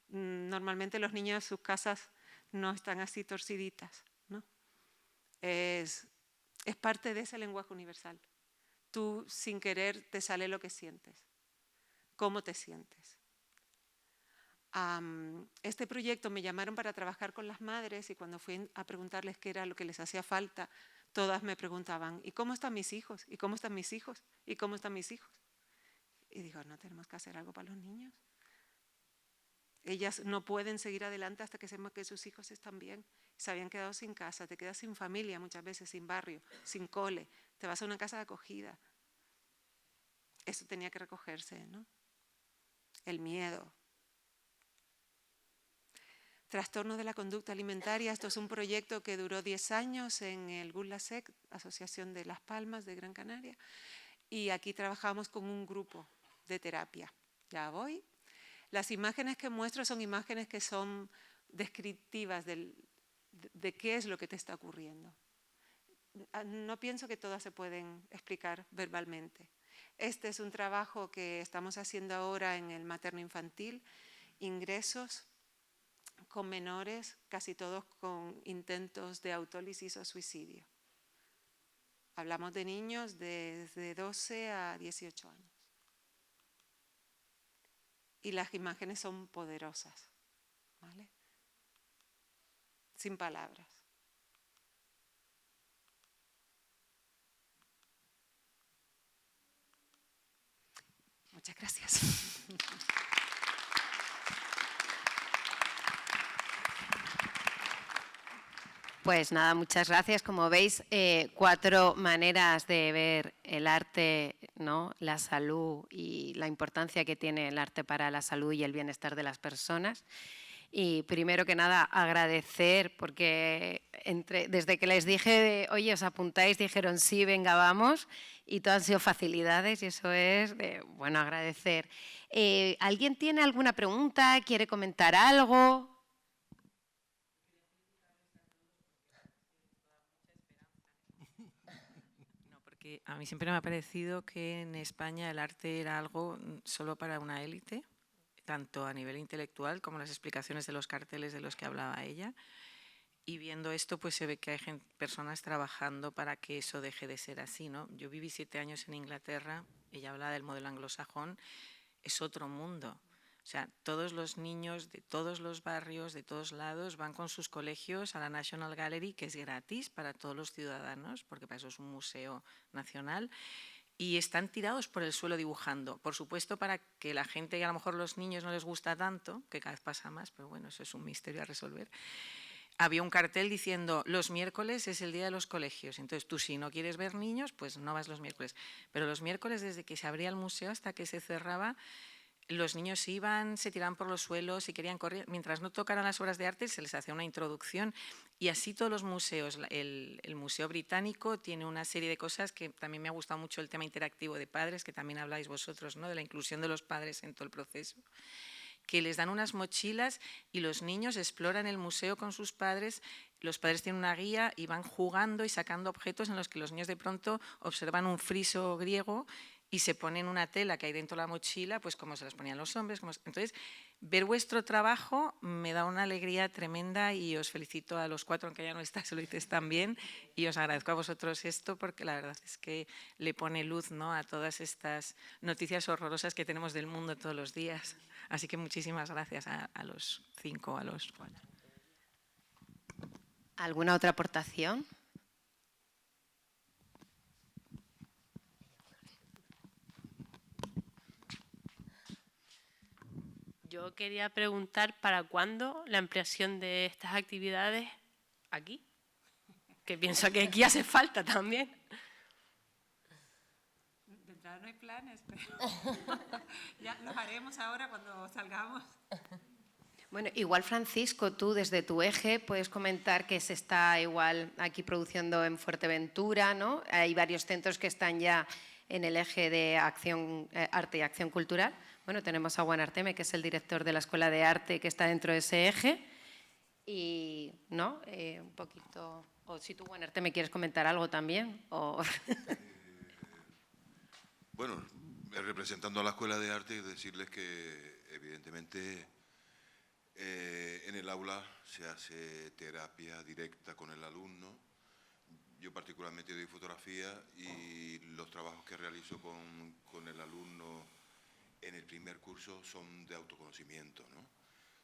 Normalmente los niños, sus casas no están así torciditas, ¿no? Es parte de ese lenguaje universal. Tú sin querer te sale lo que sientes, cómo te sientes. Este proyecto me llamaron para trabajar con las madres y cuando fui a preguntarles qué era lo que les hacía falta, todas me preguntaban, ¿y cómo están mis hijos? ¿Y cómo están mis hijos? ¿Y cómo están mis hijos? Y digo, ¿no tenemos que hacer algo para los niños? Ellas no pueden seguir adelante hasta que sepan que sus hijos están bien. Se habían quedado sin casa, te quedas sin familia muchas veces, sin barrio, sin cole, te vas a una casa de acogida. Eso tenía que recogerse, ¿no? El miedo. Trastorno de la conducta alimentaria, esto es un proyecto que duró 10 años en el GULASEC, Asociación de Las Palmas de Gran Canaria, y aquí trabajamos con un grupo de terapia. Ya voy. Las imágenes que muestro son imágenes que son descriptivas de qué es lo que te está ocurriendo. No pienso que todas se pueden explicar verbalmente. Este es un trabajo que estamos haciendo ahora en el materno infantil, ingresos con menores, casi todos con intentos de autólisis o suicidio. Hablamos de niños desde 12 a 18 años. Y las imágenes son poderosas, ¿vale? Sin palabras. Muchas gracias. Pues nada, muchas gracias. Como veis, 4 maneras de ver el arte, ¿no? La salud y la importancia que tiene el arte para la salud y el bienestar de las personas. Y primero que nada, agradecer, porque desde que les dije, oye, ¿os apuntáis? Dijeron, sí, venga, vamos. Y todo han sido facilidades y eso es, bueno, agradecer. ¿Alguien tiene alguna pregunta? ¿Quiere comentar algo? A mí siempre me ha parecido que en España el arte era algo solo para una élite, tanto a nivel intelectual como las explicaciones de los carteles de los que hablaba ella. Y viendo esto, pues se ve que hay personas trabajando para que eso deje de ser así, ¿no? Yo viví 7 años en Inglaterra, ella hablaba del modelo anglosajón, es otro mundo. O sea, todos los niños de todos los barrios, de todos lados, van con sus colegios a la National Gallery, que es gratis para todos los ciudadanos, porque para eso es un museo nacional, y están tirados por el suelo dibujando. Por supuesto, para que la gente, y a lo mejor los niños no les gusta tanto, que cada vez pasa más, pero bueno, eso es un misterio a resolver, había un cartel diciendo, los miércoles es el día de los colegios. Entonces, tú si no quieres ver niños, pues no vas los miércoles. Pero los miércoles, desde que se abría el museo hasta que se cerraba, los niños iban, se tiraban por los suelos y querían correr. Mientras no tocaran las obras de arte, se les hacía una introducción. Y así todos los museos. El Museo Británico tiene una serie de cosas que también me ha gustado mucho, el tema interactivo de padres, que también habláis vosotros, ¿no? De la inclusión de los padres en todo el proceso. Que les dan unas mochilas y los niños exploran el museo con sus padres. Los padres tienen una guía y van jugando y sacando objetos en los que los niños de pronto observan un friso griego y se ponen una tela que hay dentro de la mochila, pues como se las ponían los hombres. Entonces, ver vuestro trabajo me da una alegría tremenda y os felicito a los 4, aunque ya no estáis, lo dices también, y os agradezco a vosotros esto porque la verdad es que le pone luz, ¿no?, a todas estas noticias horrorosas que tenemos del mundo todos los días. Así que muchísimas gracias a los 5, a los 4. ¿Alguna otra aportación? Yo quería preguntar ¿para cuándo la ampliación de estas actividades aquí? Que pienso que aquí hace falta también. De entrada no hay planes, pero ya los haremos ahora cuando salgamos. Bueno, igual Francisco, tú desde tu eje puedes comentar que se está igual aquí produciendo en Fuerteventura, ¿no? Hay varios centros que están ya en el eje de acción, arte y acción cultural. Bueno, tenemos a Juan Arteme, que es el director de la Escuela de Arte, que está dentro de ese eje. Y, ¿no? Un poquito... O si tú, Juan Arteme, quieres comentar algo también. O... Bueno, representando a la Escuela de Arte, decirles que, evidentemente, en el aula se hace terapia directa con el alumno. Yo particularmente doy fotografía y los trabajos que realizo con el alumno en el primer curso son de autoconocimiento, ¿no?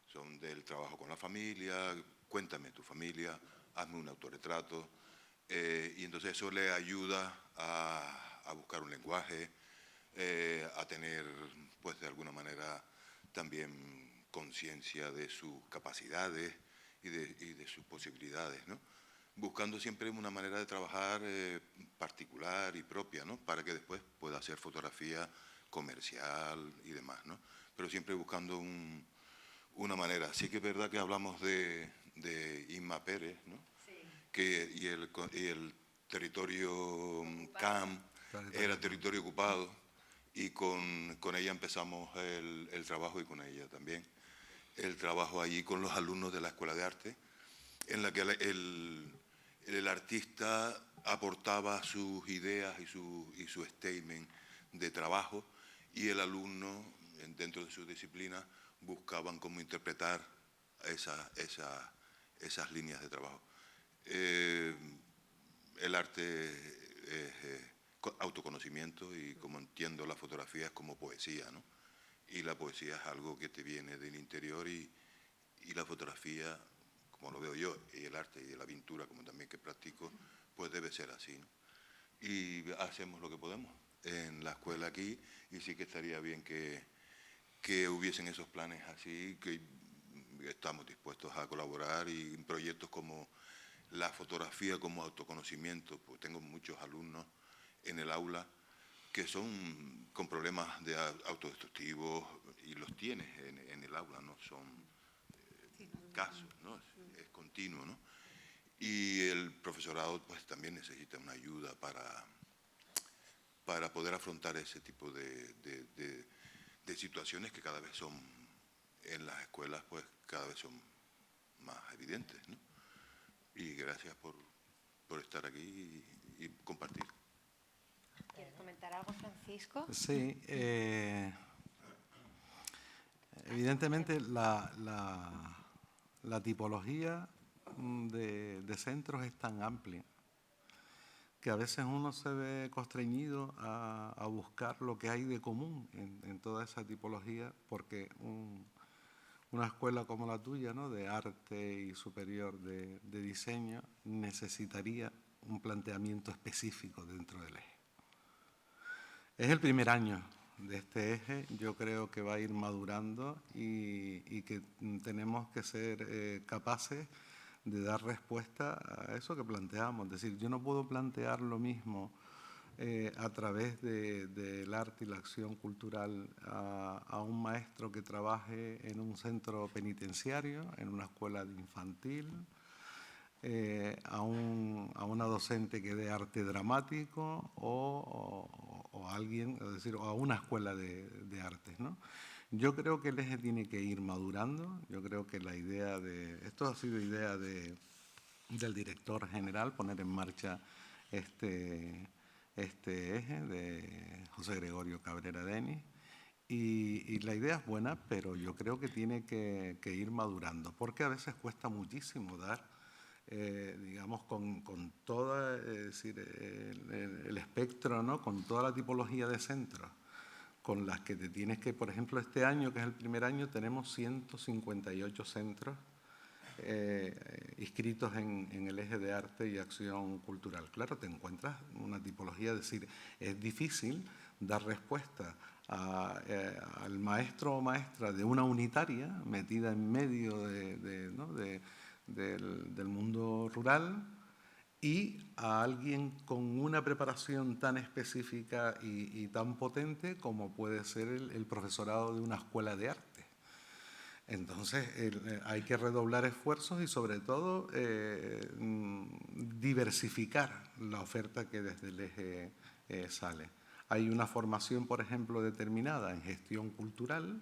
Son del trabajo con la familia, cuéntame tu familia, hazme un autorretrato, y entonces eso le ayuda a buscar un lenguaje, a tener, pues de alguna manera, también conciencia de sus capacidades y de sus posibilidades, ¿no? Buscando siempre una manera de trabajar particular y propia, ¿no? Para que después pueda hacer fotografía comercial y demás, ¿no? Pero siempre buscando una manera. Sí que es verdad que hablamos de Inma Pérez, ¿no? Sí. Y el territorio CAM era territorio ocupado, y con ella empezamos el trabajo, y con ella también el trabajo allí con los alumnos de la Escuela de Arte, en la que el artista aportaba sus ideas y su statement de trabajo, y el alumno, dentro de su disciplina, buscaban cómo interpretar esas líneas de trabajo. El arte es autoconocimiento, y como entiendo la fotografía es como poesía, ¿no? Y la poesía es algo que te viene del interior, y la fotografía, como lo veo yo, y el arte y la pintura, como también que practico, pues debe ser así, ¿no? Y hacemos lo que podemos en la escuela aquí, y sí que estaría bien que hubiesen esos planes así, que estamos dispuestos a colaborar, y en proyectos como la fotografía como autoconocimiento, pues tengo muchos alumnos en el aula que son con problemas de autodestructivos, y los tienes en el aula, no son casos, ¿no? Es continuo, ¿no? Y el profesorado pues también necesita una ayuda para poder afrontar ese tipo de situaciones que cada vez son, en las escuelas, pues cada vez son más evidentes, ¿no? Y gracias por estar aquí y compartir. ¿Quieres comentar algo, Francisco? Sí, evidentemente la tipología de centros es tan amplia que a veces uno se ve constreñido a buscar lo que hay de común en toda esa tipología, porque una escuela como la tuya, ¿no?, de arte y superior de diseño, necesitaría un planteamiento específico dentro del eje. Es el primer año de este eje, yo creo que va a ir madurando, y que tenemos que ser capaces de dar respuesta a eso que planteamos. Es decir, yo no puedo plantear lo mismo a través del arte y la acción cultural a un maestro que trabaje en un centro penitenciario, en una escuela de infantil, a una docente que dé arte dramático, o a alguien, es decir, a una escuela de artes, ¿no? Yo creo que el eje tiene que ir madurando. Yo creo que la idea esto ha sido idea del director general, poner en marcha este este eje de José Gregorio Cabrera Denis. Y la idea es buena, pero yo creo que tiene que ir madurando, porque a veces cuesta muchísimo dar, digamos, con toda, es decir, el espectro, ¿no? Con toda la tipología de centros, con las que te tienes que, por ejemplo, este año, que es el primer año, tenemos 158 centros inscritos en el eje de arte y acción cultural. Claro, te encuentras una tipología, es decir, es difícil dar respuesta al maestro o maestra de una unitaria metida en medio del mundo rural y a alguien con una preparación tan específica y tan potente como puede ser el profesorado de una escuela de arte. Entonces hay que redoblar esfuerzos y sobre todo diversificar la oferta que desde el eje sale. Hay una formación, por ejemplo, determinada en gestión cultural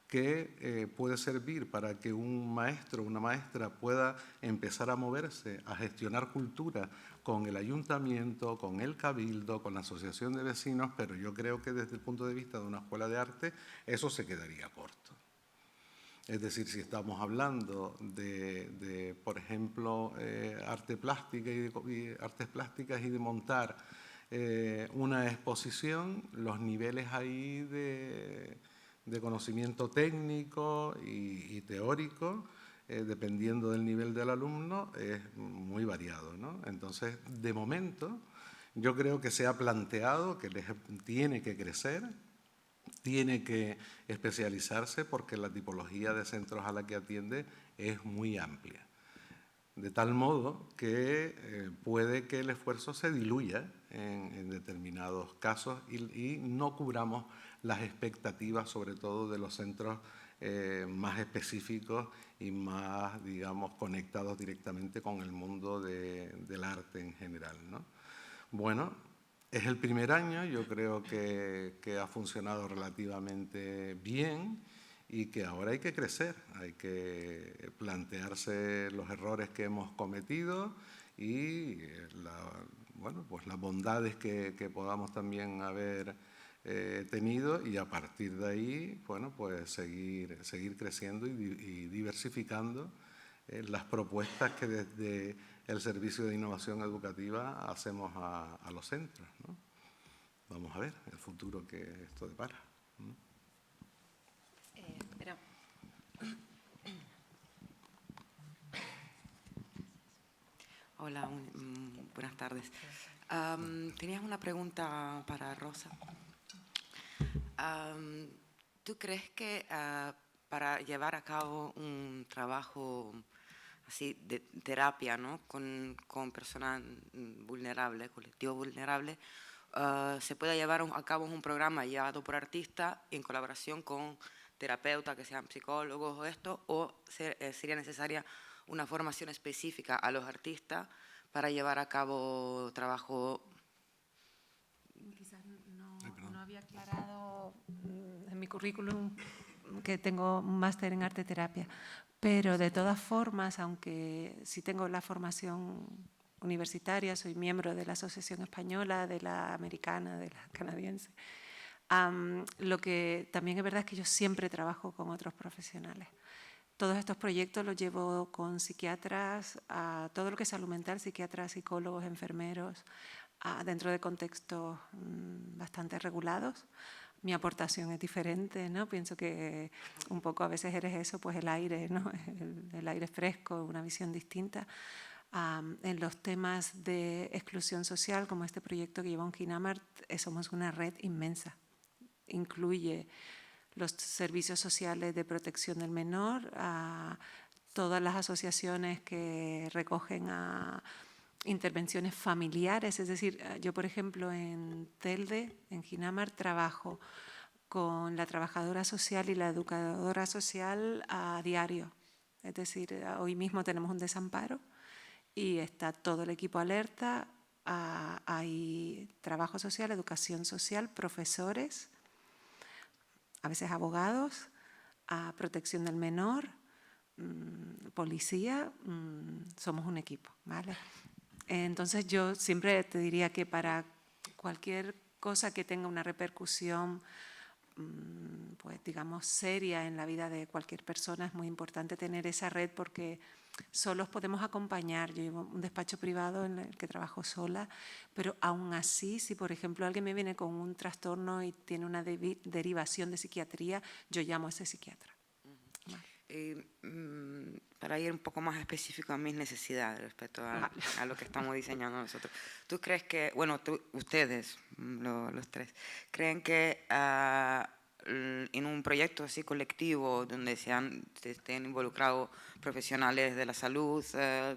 que puede servir para que un maestro o una maestra pueda empezar a moverse, a gestionar cultura con el ayuntamiento, con el cabildo, con la asociación de vecinos, pero yo creo que desde el punto de vista de una escuela de arte eso se quedaría corto. Es decir, si estamos hablando de por ejemplo, arte plástica y artes plásticas y de montar una exposición, los niveles ahí de conocimiento técnico y teórico, dependiendo del nivel del alumno, es muy variado, ¿no? Entonces, de momento, yo creo que se ha planteado que tiene que crecer, tiene que especializarse porque la tipología de centros a la que atiende es muy amplia. De tal modo que puede que el esfuerzo se diluya en determinados casos y no cubramos las expectativas, sobre todo de los centros más específicos y más, digamos, conectados directamente con el mundo del arte en general, ¿no? Bueno, es el primer año, yo creo que ha funcionado relativamente bien y que ahora hay que crecer, hay que plantearse los errores que hemos cometido y bueno, pues las bondades que podamos también haber tenido y a partir de ahí, bueno, pues seguir creciendo y diversificando las propuestas que desde el Servicio de Innovación Educativa hacemos a los centros, ¿no? Vamos a ver el futuro que esto depara. Espera. Hola, buenas tardes. Tenías una pregunta para Rosa. ¿Tú crees que para llevar a cabo un trabajo así de terapia, ¿no? con personas vulnerables, colectivos vulnerables, se puede llevar a cabo un programa llevado por artistas en colaboración con terapeutas que sean psicólogos o sería necesaria una formación específica a los artistas para llevar a cabo trabajo? Quizás no había aclarado en mi currículum que tengo un máster en arte terapia, pero de todas formas, aunque sí tengo la formación universitaria, soy miembro de la Asociación Española, de la Americana, de la Canadiense, lo que también es verdad es que yo siempre trabajo con otros profesionales. Todos estos proyectos los llevo con psiquiatras, todo lo que es salud mental, psiquiatras, psicólogos, enfermeros, dentro de contextos bastante regulados. Mi aportación es diferente, ¿no? Pienso que un poco a veces eres eso, pues el aire, ¿no? El aire fresco, una visión distinta. En los temas de exclusión social, como este proyecto que lleva un Kinamart, somos una red inmensa. Incluye los servicios sociales de protección del menor, todas las asociaciones que recogen a intervenciones familiares, es decir, yo por ejemplo en Telde, en Kinamart, trabajo con la trabajadora social y la educadora social a diario, es decir, hoy mismo tenemos un desamparo y está todo el equipo alerta, hay trabajo social, educación social, profesores, a veces abogados, protección del menor, policía, somos un equipo, ¿vale? Entonces yo siempre te diría que para cualquier cosa que tenga una repercusión, pues digamos, seria en la vida de cualquier persona, es muy importante tener esa red porque solos podemos acompañar. Yo llevo un despacho privado en el que trabajo sola, pero aún así, si por ejemplo alguien me viene con un trastorno y tiene una derivación de psiquiatría, yo llamo a ese psiquiatra. Para ir un poco más específico a mis necesidades respecto a lo que estamos diseñando nosotros. ¿Tú crees que, bueno, ustedes, los tres, creen que en un proyecto así colectivo donde se estén involucrados profesionales de la salud,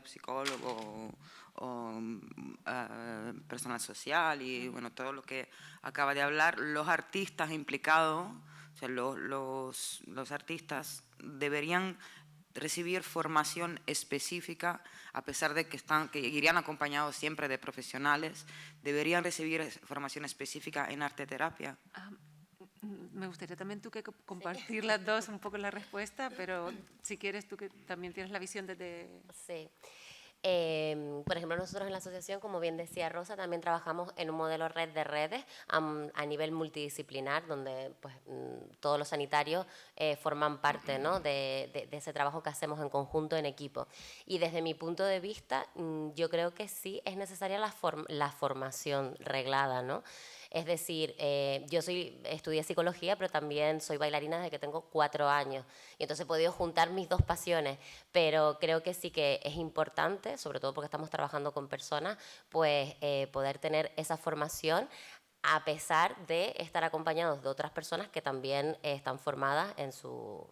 psicólogos o personal social y bueno, todo lo que acaba de hablar, los artistas implicados, o sea, los artistas deberían recibir formación específica, a pesar de que irían acompañados siempre de profesionales, deberían recibir formación específica en arte terapia? Me gustaría también tú que compartir las dos un poco la respuesta, pero si quieres tú que también tienes la visión desde... Sí. Por ejemplo, nosotros en la asociación, como bien decía Rosa, también trabajamos en un modelo red de redes a nivel multidisciplinar, donde pues, todos los sanitarios forman parte, ¿no? de ese trabajo que hacemos en conjunto, en equipo. Y desde mi punto de vista, yo creo que sí es necesaria la formación reglada, ¿no? Es decir, yo estudié psicología, pero también soy bailarina desde que tengo 4 años. Y entonces he podido juntar mis dos pasiones. Pero creo que sí que es importante, sobre todo porque estamos trabajando con personas, pues poder tener esa formación a pesar de estar acompañados de otras personas que también están formadas en su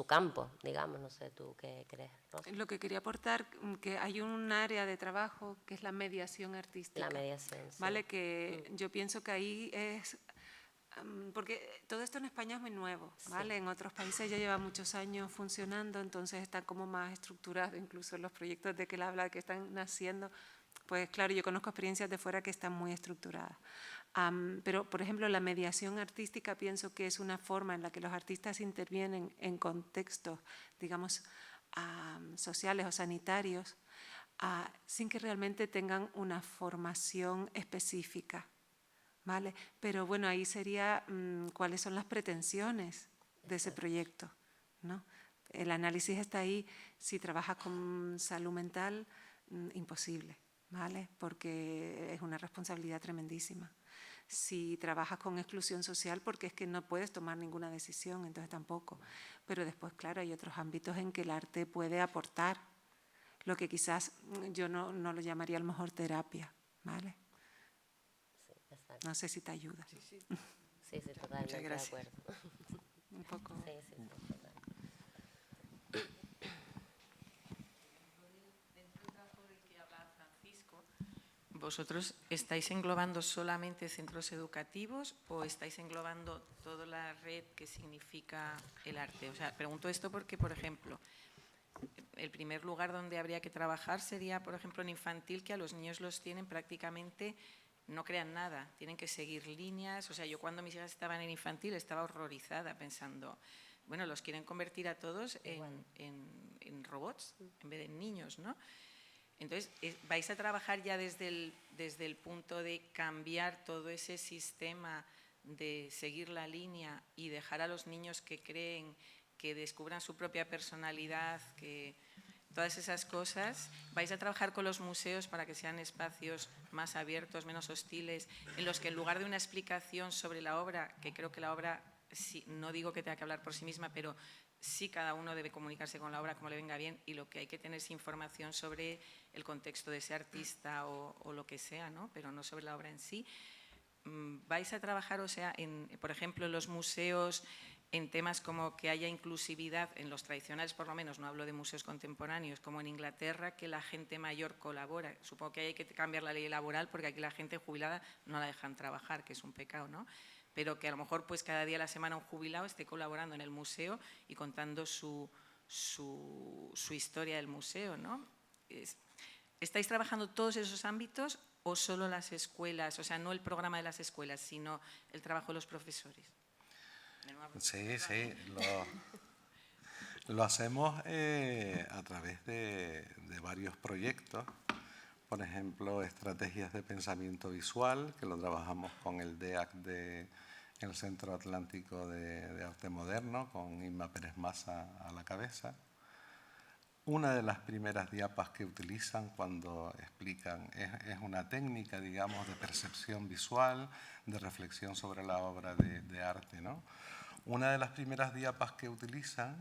campo, digamos. No sé, ¿tú qué crees, Rosa? Lo que quería aportar, que hay un área de trabajo que es la mediación artística. La mediación, sí. ¿Vale? Que yo pienso que ahí es... Porque todo esto en España es muy nuevo, ¿vale? Sí. En otros países ya lleva muchos años funcionando, entonces está como más estructurado, incluso los proyectos de que él habla, que están naciendo. Pues claro, yo conozco experiencias de fuera que están muy estructuradas. Pero, por ejemplo, la mediación artística pienso que es una forma en la que los artistas intervienen en contextos, digamos, sociales o sanitarios, sin que realmente tengan una formación específica, ¿vale? Pero bueno, ahí sería cuáles son las pretensiones de ese proyecto, ¿no? El análisis está ahí. Si trabajas con salud mental, imposible, ¿vale? Porque es una responsabilidad tremendísima. Si trabajas con exclusión social, porque es que no puedes tomar ninguna decisión, entonces tampoco. Pero después, claro, hay otros ámbitos en que el arte puede aportar, lo que quizás yo no lo llamaría a lo mejor terapia, ¿vale? Sí, exacto. No sé si te ayuda. Sí, totalmente de acuerdo. Un poco. Sí, total. ¿Vosotros estáis englobando solamente centros educativos o estáis englobando toda la red que significa el arte? O sea, pregunto esto porque, por ejemplo, el primer lugar donde habría que trabajar sería, por ejemplo, en infantil, que a los niños los tienen prácticamente, no crean nada, tienen que seguir líneas. O sea, yo cuando mis hijas estaban en infantil estaba horrorizada pensando, bueno, los quieren convertir a todos en robots en vez de en niños, ¿no? Entonces, ¿vais a trabajar ya desde el punto de cambiar todo ese sistema de seguir la línea y dejar a los niños que creen, que descubran su propia personalidad, que todas esas cosas? ¿Vais a trabajar con los museos para que sean espacios más abiertos, menos hostiles, en los que en lugar de una explicación sobre la obra, que creo que la obra, sí, no digo que tenga que hablar por sí misma, pero sí cada uno debe comunicarse con la obra como le venga bien, y lo que hay que tener es información sobre el contexto de ese artista o lo que sea, ¿no? Pero no sobre la obra en sí. ¿Vais a trabajar, o sea, por ejemplo, en los museos, en temas como que haya inclusividad, en los tradicionales por lo menos, no hablo de museos contemporáneos, como en Inglaterra, que la gente mayor colabora? Supongo que hay que cambiar la ley laboral porque aquí la gente jubilada no la dejan trabajar, que es un pecado, ¿no? Pero que a lo mejor pues cada día a la semana un jubilado esté colaborando en el museo y contando su historia del museo, ¿no? ¿Estáis trabajando todos esos ámbitos o solo las escuelas? O sea, no el programa de las escuelas, sino el trabajo de los profesores. Sí, lo hacemos a través de varios proyectos. por ejemplo, estrategias de pensamiento visual, que lo trabajamos con el DEAC el Centro Atlántico de Arte Moderno, con Inma Pérez Maza a la cabeza. Una de las primeras diapas que utilizan cuando explican es una técnica, digamos, de percepción visual, de reflexión sobre la obra de arte, ¿no? Una de las primeras diapas que utilizan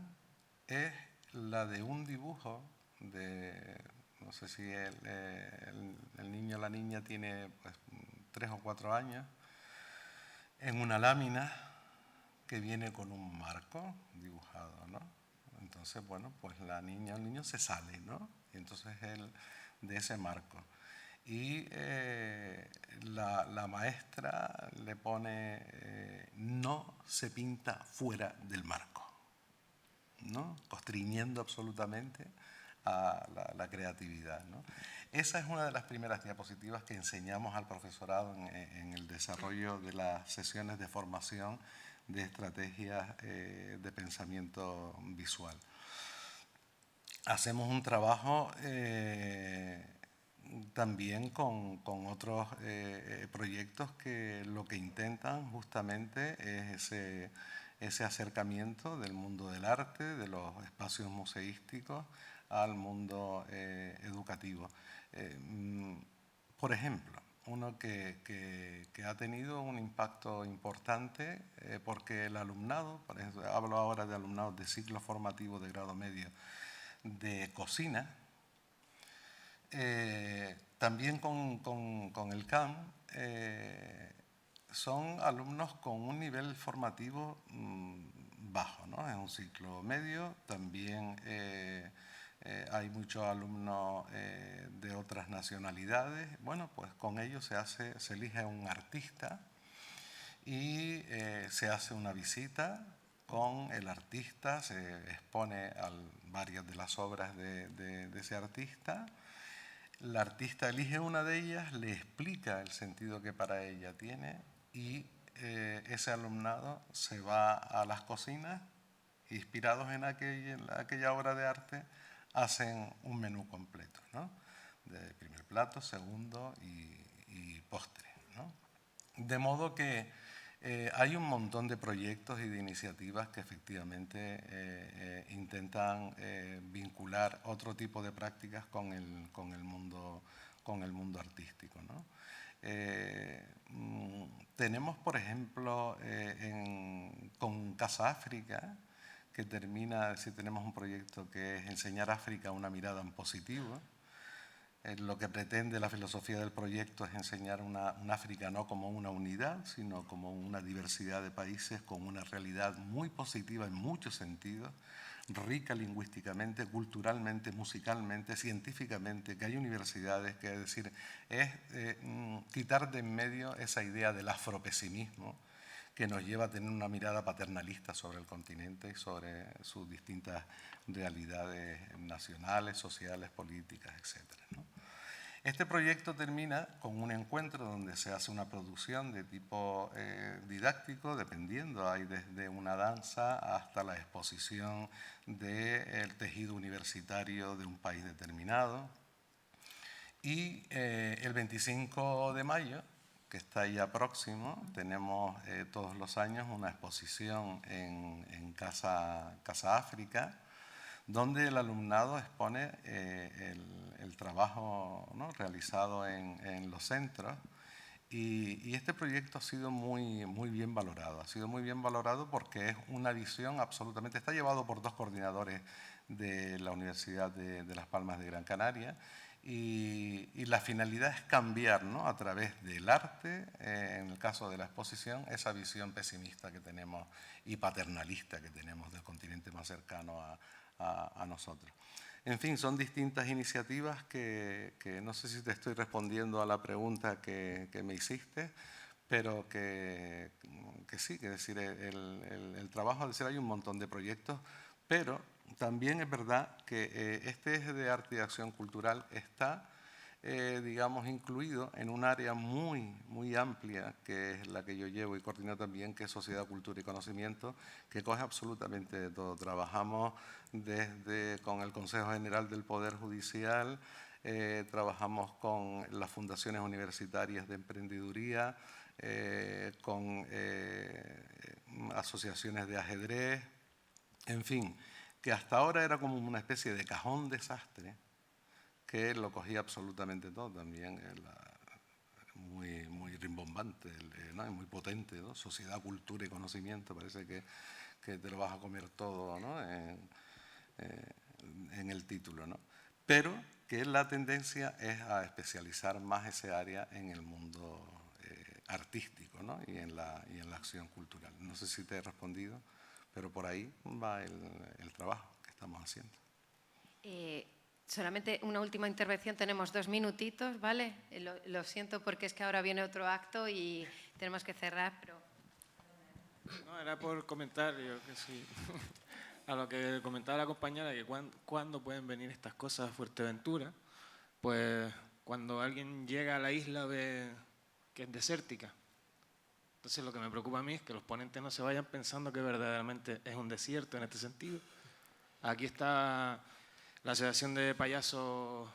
es la de un dibujo de, no sé si el niño o la niña tiene pues, 3 o 4 años, en una lámina que viene con un marco dibujado, ¿no? Entonces, bueno, pues la niña o el niño se sale, ¿no? Y entonces él de ese marco. Y la maestra le pone, no se pinta fuera del marco, ¿no? Constriñendo absolutamente a la creatividad, ¿no? Esa es una de las primeras diapositivas que enseñamos al profesorado en el desarrollo de las sesiones de formación de estrategias de pensamiento visual. Hacemos un trabajo también con otros proyectos que lo que intentan justamente es ese acercamiento del mundo del arte, de los espacios museísticos, al mundo educativo. Por ejemplo, uno que ha tenido un impacto importante porque el alumnado, por ejemplo, hablo ahora de alumnados de ciclo formativo de grado medio de cocina, también con el CAM, son alumnos con un nivel formativo bajo, ¿no? Es un ciclo medio, también hay muchos alumnos de otras nacionalidades. Bueno, pues con ellos se elige un artista y se hace una visita con el artista, se expone varias de las obras de ese artista. El artista elige una de ellas, le explica el sentido que para ella tiene y ese alumnado se va a las cocinas, inspirados en aquella obra de arte, hacen un menú completo, ¿no? De primer plato, segundo y postre, ¿no? De modo que hay un montón de proyectos y de iniciativas que efectivamente intentan vincular otro tipo de prácticas con el mundo artístico, ¿no? Tenemos, por ejemplo, con Casa África, que termina, si tenemos un proyecto que es enseñar África una mirada en positivo. Lo que pretende la filosofía del proyecto es enseñar un África no como una unidad, sino como una diversidad de países con una realidad muy positiva en muchos sentidos, rica lingüísticamente, culturalmente, musicalmente, científicamente, que hay universidades, que es decir, es quitar de en medio esa idea del afropesimismo que nos lleva a tener una mirada paternalista sobre el continente y sobre sus distintas realidades nacionales, sociales, políticas, etc., ¿no? Este proyecto termina con un encuentro donde se hace una producción de tipo didáctico, dependiendo, hay desde una danza hasta la exposición del tejido universitario de un país determinado. Y el 25 de mayo, que está ya próximo, tenemos todos los años una exposición en Casa África, donde el alumnado expone el trabajo, ¿no?, realizado en los centros. Y este proyecto ha sido muy bien valorado. Ha sido muy bien valorado porque es una visión absolutamente... Está llevado por 2 coordinadores de la Universidad de Las Palmas de Gran Canaria. Y la finalidad es cambiar, ¿no?, a través del arte, en el caso de la exposición, esa visión pesimista que tenemos y paternalista que tenemos del continente más cercano a nosotros. En fin, son distintas iniciativas que no sé si te estoy respondiendo a la pregunta que me hiciste, pero que sí, que es decir, el trabajo, es decir, hay un montón de proyectos, pero también es verdad que este eje de arte y acción cultural está, digamos, incluido en un área muy amplia, que es la que yo llevo y coordino también, que es Sociedad, Cultura y Conocimiento, que coge absolutamente de todo. Trabajamos con el Consejo General del Poder Judicial, trabajamos con las fundaciones universitarias de emprendeduría, con asociaciones de ajedrez, en fin, que hasta ahora era como una especie de cajón desastre que lo cogía absolutamente todo también, muy rimbombante, ¿no? Y muy potente, ¿no? Sociedad, cultura y conocimiento, parece que te lo vas a comer todo, ¿no? En el título, ¿no? Pero que la tendencia es a especializar más ese área en el mundo artístico, ¿no? y en la acción cultural. No sé si te he respondido, pero por ahí va el trabajo que estamos haciendo. Solamente una última intervención, tenemos 2 minutitos, ¿vale? Lo siento porque es que ahora viene otro acto y tenemos que cerrar, pero... No, era por comentar, yo que sí, a lo que comentaba la compañera, que cuándo pueden venir estas cosas a Fuerteventura, pues cuando alguien llega a la isla ve que es desértica. Entonces lo que me preocupa a mí es que los ponentes no se vayan pensando que verdaderamente es un desierto en este sentido. Aquí está la Asociación de Payasos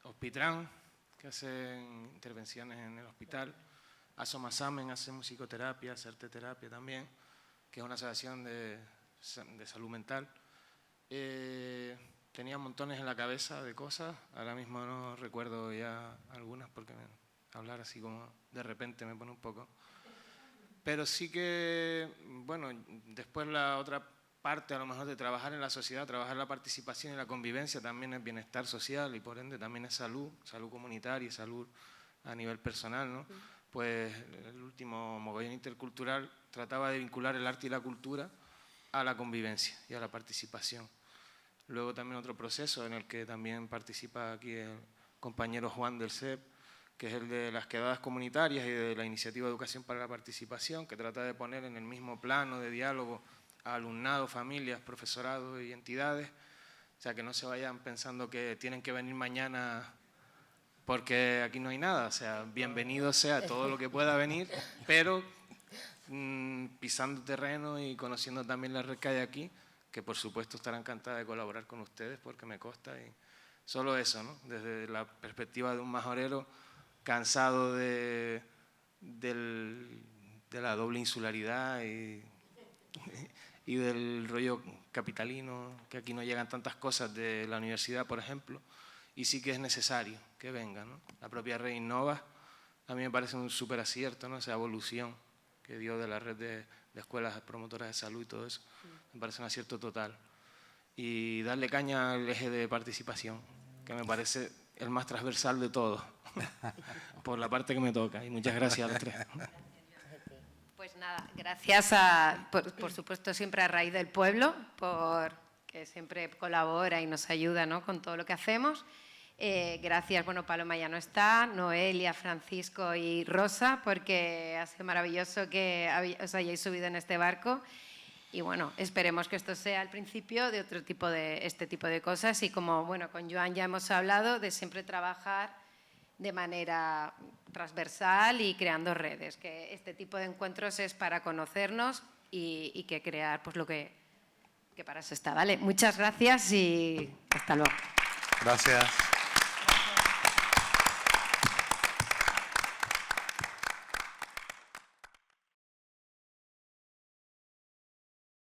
Hospitrán, que hacen intervenciones en el hospital. Asomasamen hace musicoterapia, hace arteterapia también, que es una asociación de salud mental. Tenía montones en la cabeza de cosas, ahora mismo no recuerdo ya algunas porque hablar así como de repente me pone un poco. Pero sí que, bueno, después la otra parte a lo mejor de trabajar en la sociedad, trabajar la participación y la convivencia también es bienestar social y por ende también es salud comunitaria y salud a nivel personal, ¿no? Pues el último mogollón intercultural trataba de vincular el arte y la cultura a la convivencia y a la participación. Luego también otro proceso en el que también participa aquí el compañero Juan del CEP, que es el de las quedadas comunitarias y de la iniciativa de Educación para la Participación, que trata de poner en el mismo plano de diálogo a alumnado, familias, profesorado y entidades, o sea, que no se vayan pensando que tienen que venir mañana porque aquí no hay nada, o sea, bienvenido sea todo lo que pueda venir, pero pisando terreno y conociendo también la red que hay aquí, que por supuesto estará encantada de colaborar con ustedes porque me consta, y solo eso, ¿no? Desde la perspectiva de un majorero cansado de la doble insularidad y del rollo capitalino, que aquí no llegan tantas cosas de la universidad, por ejemplo, y sí que es necesario que venga, ¿no? La propia red Innova a mí me parece un súper acierto, ¿no? Esa evolución que dio de la red de escuelas promotoras de salud y todo eso, me parece un acierto total. Y darle caña al eje de participación, que me parece el más transversal de todo, por la parte que me toca. Y muchas gracias a los tres. Pues nada, gracias por supuesto siempre a Raíz del Pueblo, que siempre colabora y nos ayuda, ¿no? Con todo lo que hacemos. Gracias, bueno, Paloma ya no está, Noelia, Francisco y Rosa, porque ha sido maravilloso que os hayáis subido en este barco. Y bueno, esperemos que esto sea el principio de este tipo de cosas. Y como bueno, con Joan ya hemos hablado de siempre trabajar de manera transversal y creando redes, que este tipo de encuentros es para conocernos y que crear pues lo que para eso está, ¿vale? Muchas gracias y hasta luego. Gracias.